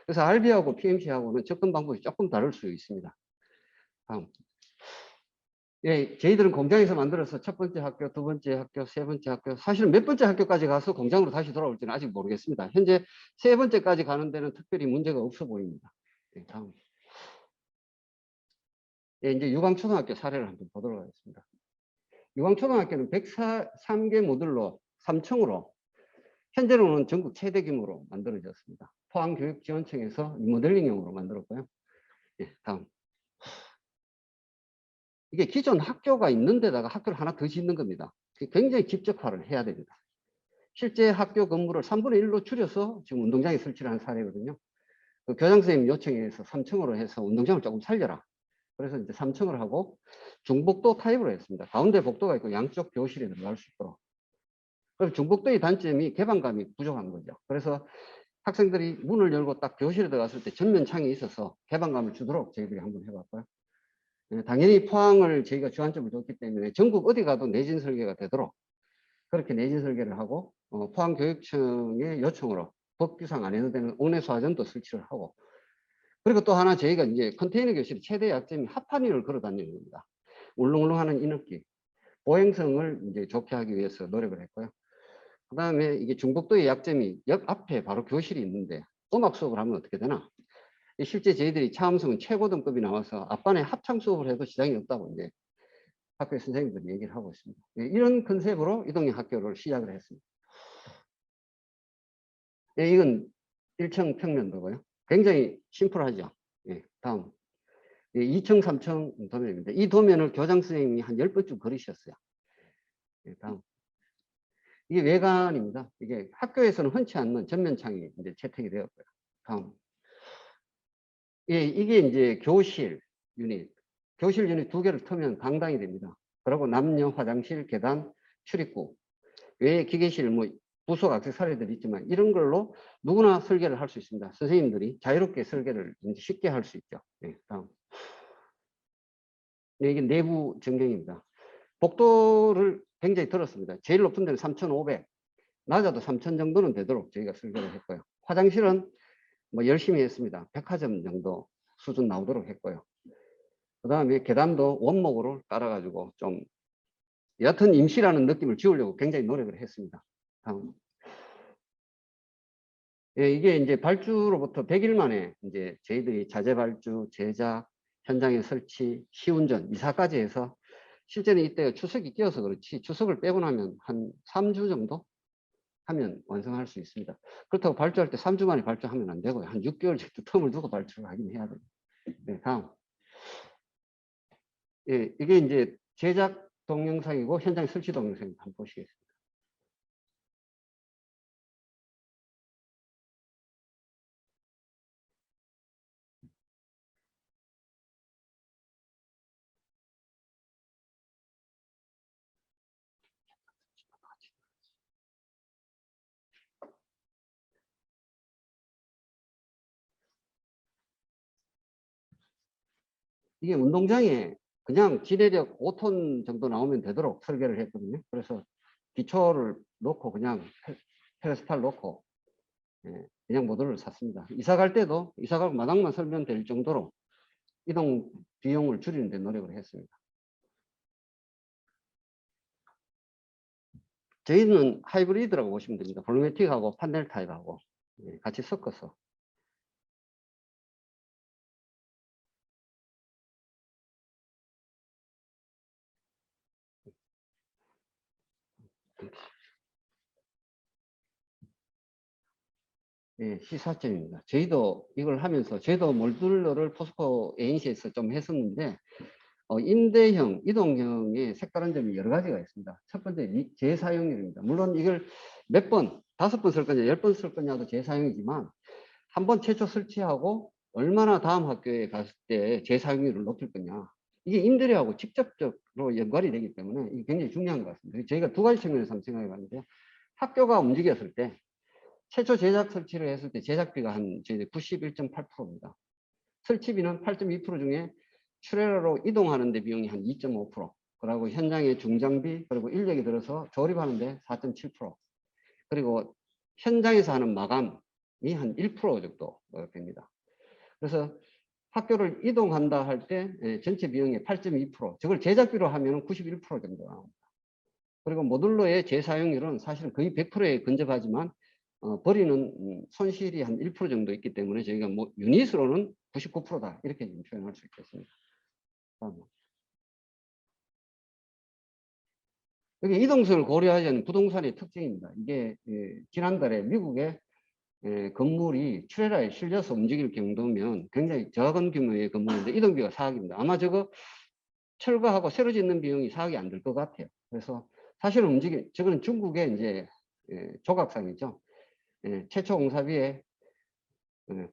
그래서 RB하고 PMC하고는 접근 방법이 조금 다를 수 있습니다. 다음. 예, 저희들은 공장에서 만들어서 첫 번째 학교, 두 번째 학교, 세 번째 학교, 사실은 몇 번째 학교까지 가서 공장으로 다시 돌아올지는 아직 모르겠습니다. 현재 세 번째까지 가는 데는 특별히 문제가 없어 보입니다. 예, 다음. 예, 이제 유광초등학교 사례를 한번 보도록 하겠습니다. 유광초등학교는 103개 모듈로 3층으로 현재로는 전국 최대 규모로 만들어졌습니다. 포항교육지원청에서 리모델링형으로 만들었고요. 예, 다음. 이게 기존 학교가 있는 데다가 학교를 하나 더 짓는 겁니다. 굉장히 집적화를 해야 됩니다. 실제 학교 건물을 3분의 1로 줄여서 지금 운동장에 설치를 한 사례거든요. 그 교장선생님 요청에 의해서 3층으로 해서 운동장을 조금 살려라. 그래서 이제 3층을 하고 중복도 타입으로 했습니다. 가운데 복도가 있고 양쪽 교실에 들어갈 수 있도록. 그럼 중복도의 단점이 개방감이 부족한 거죠. 그래서 학생들이 문을 열고 딱 교실에 들어갔을 때 전면 창이 있어서 개방감을 주도록 저희들이 한번 해봤고요. 당연히 포항을 저희가 주안점을 줬기 때문에 전국 어디 가도 내진 설계가 되도록 그렇게 내진 설계를 하고 포항교육청의 요청으로 법규상 안 해도 되는 옥내 소화전도 설치를 하고 그리고 또 하나 저희가 이제 컨테이너 교실의 최대 약점이 합판위를 걸어 다니는 겁니다. 울렁울렁하는 인업기 보행성을 이제 좋게 하기 위해서 노력을 했고요. 그 다음에 이게 중복도의 약점이 옆 앞에 바로 교실이 있는데 음악 수업을 하면 어떻게 되나? 실제 저희들이 차음성은 최고등급이 나와서 앞반에 합창 수업을 해도 지장이 없다고 이제 학교 선생님들이 얘기를 하고 있습니다. 이런 컨셉으로 이동형 학교를 시작을 했습니다. 이건 1층 평면도고요. 굉장히 심플하죠. 다음. 2층, 3층 도면입니다. 이 도면을 교장 선생님이 한 10번쯤 그리셨어요. 다음. 이게 외관입니다. 이게 학교에서는 흔치 않는 전면창이 이제 채택이 되었고요. 다음. 이게 이제 교실 유닛. 교실 유닛 2개를 터면 강당이 됩니다. 그리고 남녀 화장실, 계단, 출입구. 외에 기계실, 뭐 부속 액세서리들이 있지만 이런 걸로 누구나 설계를 할 수 있습니다. 선생님들이 자유롭게 설계를 쉽게 할 수 있죠. 다음. 이게 내부 전경입니다. 복도를 굉장히 들었습니다. 제일 높은 데는 3,500, 낮아도 3,000 정도는 되도록 저희가 설계를 했고요. 화장실은 뭐 열심히 했습니다. 백화점 정도 수준 나오도록 했고요. 그 다음에 계단도 원목으로 깔아가지고 좀 여하튼 임시라는 느낌을 지우려고 굉장히 노력을 했습니다. 다음. 이게 이제 발주로부터 100일 만에 이제 저희들이 자재 발주, 제작, 현장에 설치, 시운전, 이사까지 해서 실제는 이때 추석이 끼어서 그렇지 추석을 빼고 나면 한 3주 정도 하면 완성할 수 있습니다. 그렇다고 발주할 때 3주 만에 발주하면 안 되고요. 한 6개월 정도 텀을 두고 발주를 하긴 해야 됩니다. 다음. 이게 이제 제작 동영상이고 현장 설치 동영상입니다. 한번 보시겠습니다. 이게 운동장에 그냥 지대력 5톤 정도 나오면 되도록 설계를 했거든요. 그래서 기초를 놓고 그냥 페레스탈 놓고 그냥 모듈을 샀습니다. 이사 갈 때도 이사 가고 마당만 설면 될 정도로 이동 비용을 줄이는 데 노력을 했습니다. 저희는 하이브리드라고 보시면 됩니다. 볼루메틱하고 판넬 타입하고 같이 섞어서. 시사점입니다. 저희도 이걸 하면서 저희도 몰듈러를 포스코 ANC에서 좀 했었는데 임대형, 이동형의 색다른 점이 여러 가지가 있습니다. 첫 번째 재사용률입니다. 물론 이걸 몇 번, 5번 쓸 거냐 10번 쓸 거냐도 재사용이지만 한 번 최초 설치하고 얼마나 다음 학교에 갔을 때 재사용률을 높일 거냐. 이게 임대료하고 직접적으로 연관이 되기 때문에 이게 굉장히 중요한 것 같습니다. 저희가 두 가지 측면에서 한번 생각해 봤는데요. 학교가 움직였을 때 최초 제작 설치를 했을 때 제작비가 한 저희 91.8%입니다. 설치비는 8.2% 중에 트레일러로 이동하는 데 비용이 한 2.5%, 그리고 현장의 중장비 그리고 인력이 들어서 조립하는데 4.7%, 그리고 현장에서 하는 마감이 한 1% 정도 됩니다. 그래서 학교를 이동한다 할 때 전체 비용의 8.2%, 저걸 제작비로 하면 91% 정도 나옵니다. 그리고 모듈러의 재사용률은 사실은 거의 100%에 근접하지만 버리는 손실이 한 1% 정도 있기 때문에 저희가 뭐 유닛으로는 99%다 이렇게 좀 표현할 수 있겠습니다. 여기 이동성을 고려하지 않는 부동산의 특징입니다. 이게 지난달에 미국의 건물이 트레일러에 실려서 움직일 정도면 굉장히 작은 규모의 건물인데 이동비가 4억입니다. 아마 저거 철거하고 새로 짓는 비용이 4억이 안 들 것 같아요. 그래서 사실은 저거는 중국의 이제 조각상이죠. 최초 공사비에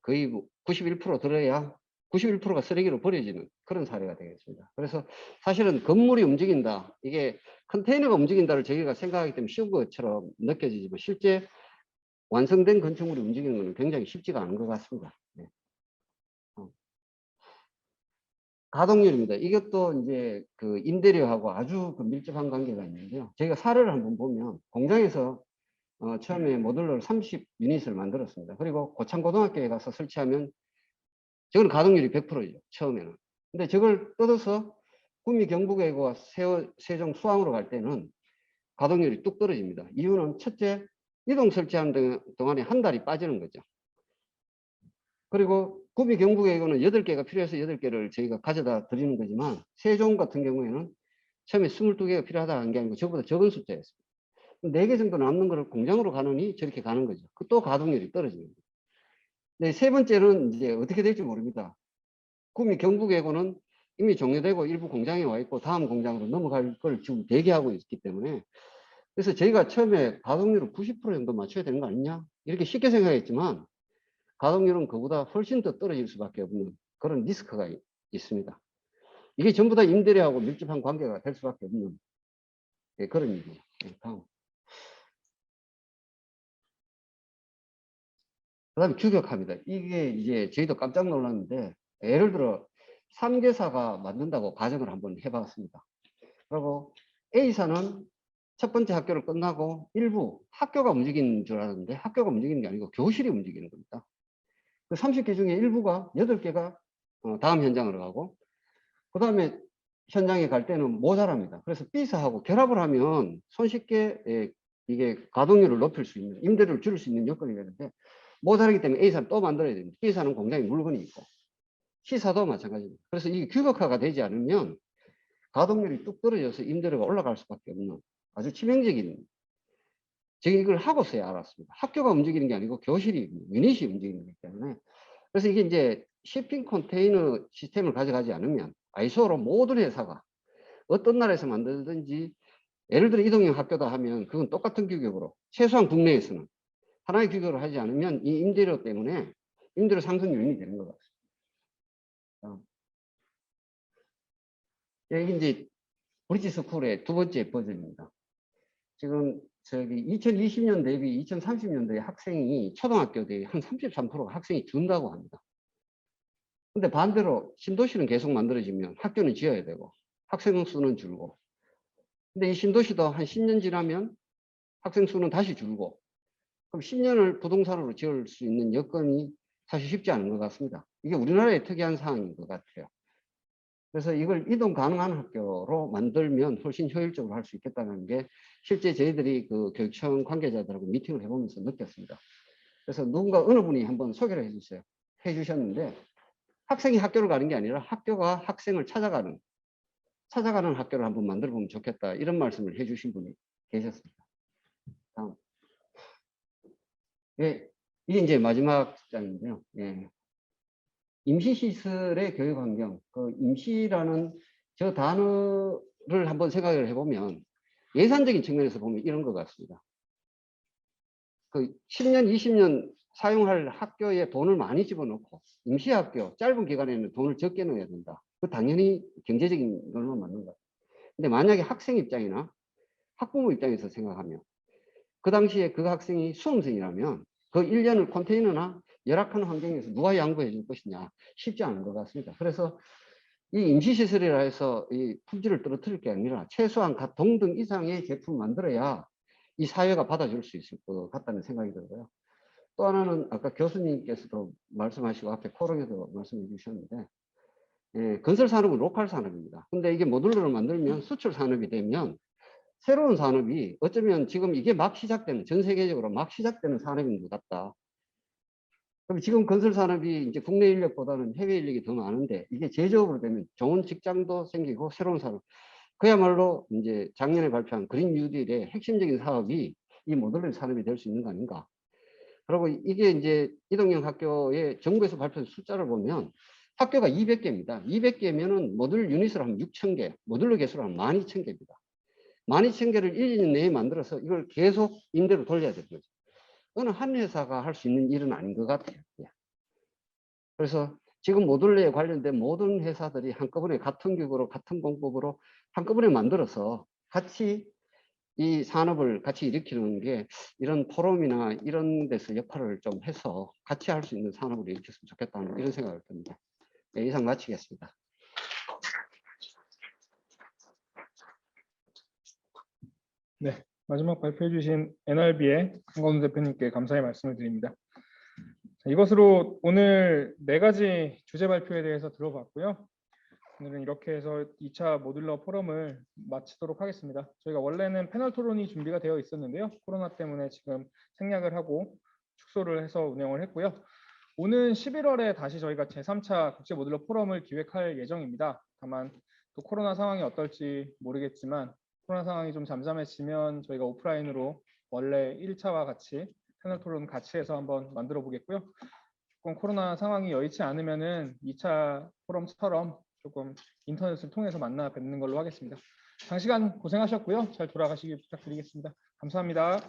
거의 91% 들어야 91%가 쓰레기로 버려지는 그런 사례가 되겠습니다. 그래서 사실은 건물이 움직인다, 이게 컨테이너가 움직인다를 저희가 생각하기 때문에 쉬운 것처럼 느껴지지만 실제 완성된 건축물이 움직이는 것은 굉장히 쉽지가 않은 것 같습니다. 가동률입니다. 이것도 이제 그 임대료하고 아주 밀접한 관계가 있는데요. 저희가 사례를 한번 보면 공장에서 처음에 모듈러를 30유닛을 만들었습니다. 그리고 고창고등학교에 가서 설치하면 저건 가동률이 100%죠. 처음에는. 근데 저걸 뜯어서 구미 경북외고와 세종 수항으로 갈 때는 가동률이 뚝 떨어집니다. 이유는 첫째, 이동 설치하는 동안에 한 달이 빠지는 거죠. 그리고 구미 경북외고는 8개가 필요해서 8개를 저희가 가져다 드리는 거지만 세종 같은 경우에는 처음에 22개가 필요하다는 게 아니고 저보다 적은 숫자였습니다. 4개 정도 남는 거를 공장으로 가느니 저렇게 가는 거죠. 또 가동률이 떨어집니다. 네, 세 번째는 이제 어떻게 될지 모릅니다. 구미 경북외고는 이미 종료되고 일부 공장에 와 있고 다음 공장으로 넘어갈 걸 지금 대기하고 있기 때문에, 그래서 저희가 처음에 가동률을 90% 정도 맞춰야 되는 거 아니냐 이렇게 쉽게 생각했지만 가동률은 그보다 훨씬 더 떨어질 수밖에 없는 그런 리스크가 있습니다. 이게 전부 다 임대료하고 밀접한 관계가 될 수밖에 없는 그런 일이죠. 다음. 그 다음에 규격합니다. 이게 이제 저희도 깜짝 놀랐는데, 예를 들어 3개사가 만든다고 가정을 한번 해봤습니다. 그리고 A사는 첫 번째 학교를 끝나고 일부 학교가 움직이는 줄 알았는데 학교가 움직이는 게 아니고 교실이 움직이는 겁니다. 그 30개 중에 일부가 8개가 다음 현장으로 가고, 그 다음에 현장에 갈 때는 모자랍니다. 그래서 B사하고 결합을 하면 손쉽게 이게 가동률을 높일 수 있는, 임대료를 줄일 수 있는 여건이 되는데 모자라기 때문에 A사를 또 만들어야 됩니다. B사는 공장에 물건이 있고 C사도 마찬가지입니다. 그래서 이게 규격화가 되지 않으면 가동률이 뚝 떨어져서 임대료가 올라갈 수밖에 없는 아주 치명적인, 제가 이걸 하고서야 알았습니다. 학교가 움직이는 게 아니고 교실이, 유닛이 움직이는 거기 때문에. 그래서 이게 이제 shipping 컨테이너 시스템을 가져가지 않으면 ISO로 모든 회사가 어떤 나라에서 만들든지, 예를 들어 이동형 학교다 하면 그건 똑같은 규격으로 최소한 국내에서는 하나의 규격을 하지 않으면 이 임대료 때문에 임대료 상승 요인이 되는 것 같습니다. 이게 이제 브릿지 스쿨의 두 번째 버전입니다. 지금 저기 2020년 대비 2030년도에 학생이 초등학교 대비 한 33%가 학생이 준다고 합니다. 근데 반대로 신도시는 계속 만들어지면 학교는 지어야 되고 학생 수는 줄고, 근데 이 신도시도 한 10년 지나면 학생 수는 다시 줄고, 그럼 10년을 부동산으로 지을 수 있는 여건이 사실 쉽지 않은 것 같습니다. 이게 우리나라의 특이한 상황인 것 같아요. 그래서 이걸 이동 가능한 학교로 만들면 훨씬 효율적으로 할 수 있겠다는 게 실제 저희들이 그 교육청 관계자들하고 미팅을 해보면서 느꼈습니다. 그래서 누군가 어느 분이 한번 소개를 해주셨는데, 학생이 학교를 가는 게 아니라 학교가 학생을 찾아가는 학교를 한번 만들어 보면 좋겠다, 이런 말씀을 해주신 분이 계셨습니다. 다음. 예, 이게 이제 마지막 장인데요. 예. 임시시설의 교육환경, 그 임시라는 저 단어를 한번 생각을 해보면 예산적인 측면에서 보면 이런 것 같습니다. 그 10년, 20년 사용할 학교에 돈을 많이 집어넣고 임시학교 짧은 기간에는 돈을 적게 넣어야 된다. 그 당연히 경제적인 걸로 맞는 거예요. 근데 만약에 학생 입장이나 학부모 입장에서 생각하면 그 당시에 그 학생이 수험생이라면 그 1년을 컨테이너나 열악한 환경에서 누가 양보해 줄 것이냐 쉽지 않은 것 같습니다. 그래서 이 임시시설이라 해서 이 품질을 떨어뜨릴 게 아니라 최소한 동등 이상의 제품을 만들어야 이 사회가 받아줄 수 있을 것 같다는 생각이 들고요. 또 하나는 아까 교수님께서도 말씀하시고 앞에 코롱에도 말씀해 주셨는데 건설 산업은 로컬 산업입니다. 근데 이게 모듈러를 만들면 수출 산업이 되면 새로운 산업이 어쩌면 지금 이게 막 시작되는 전 세계적으로 막 시작되는 산업인 것 같다. 그럼 지금 건설 산업이 이제 국내 인력보다는 해외 인력이 더 많은데 이게 제조업으로 되면 좋은 직장도 생기고 새로운 산업. 그야말로 이제 작년에 발표한 그린 뉴딜의 핵심적인 사업이 이 모듈러 산업이 될 수 있는 거 아닌가. 그리고 이게 이제 이동영 학교의 정부에서 발표한 숫자를 보면 학교가 200개입니다. 200개면은 모듈 유닛을 하면 6,000개, 모듈러 개수를 하면 12,000개입니다. 12,000개를 1, 2년 내에 만들어서 이걸 계속 임대로 돌려야 되는 거죠. 어느 한 회사가 할 수 있는 일은 아닌 것 같아요. 그래서 지금 모듈러에 관련된 모든 회사들이 한꺼번에 같은 규모로 같은 공법으로 한꺼번에 만들어서 같이 이 산업을 같이 일으키는 게 이런 포럼이나 이런 데서 역할을 좀 해서 같이 할 수 있는 산업을 일으켰으면 좋겠다는 이런 생각을 듭니다. 네, 이상 마치겠습니다. 네, 마지막 발표해 주신 NRB의 한건우 대표님께 감사의 말씀을 드립니다. 자, 이것으로 오늘 4가지 주제 발표에 대해서 들어봤고요. 오늘은 이렇게 해서 2차 모듈러 포럼을 마치도록 하겠습니다. 저희가 원래는 패널 토론이 준비가 되어 있었는데요. 코로나 때문에 지금 생략을 하고 축소를 해서 운영을 했고요. 오는 11월에 다시 저희가 제3차 국제 모듈러 포럼을 기획할 예정입니다. 다만 또 코로나 상황이 어떨지 모르겠지만 코로나 상황이 좀 잠잠해지면 저희가 오프라인으로 원래 1차와 같이 패널 토론 같이 해서 한번 만들어 보겠고요. 조금 코로나 상황이 여의치 않으면은 2차 포럼처럼 조금 인터넷을 통해서 만나 뵙는 걸로 하겠습니다. 장시간 고생하셨고요. 잘 돌아가시길 부탁드리겠습니다. 감사합니다.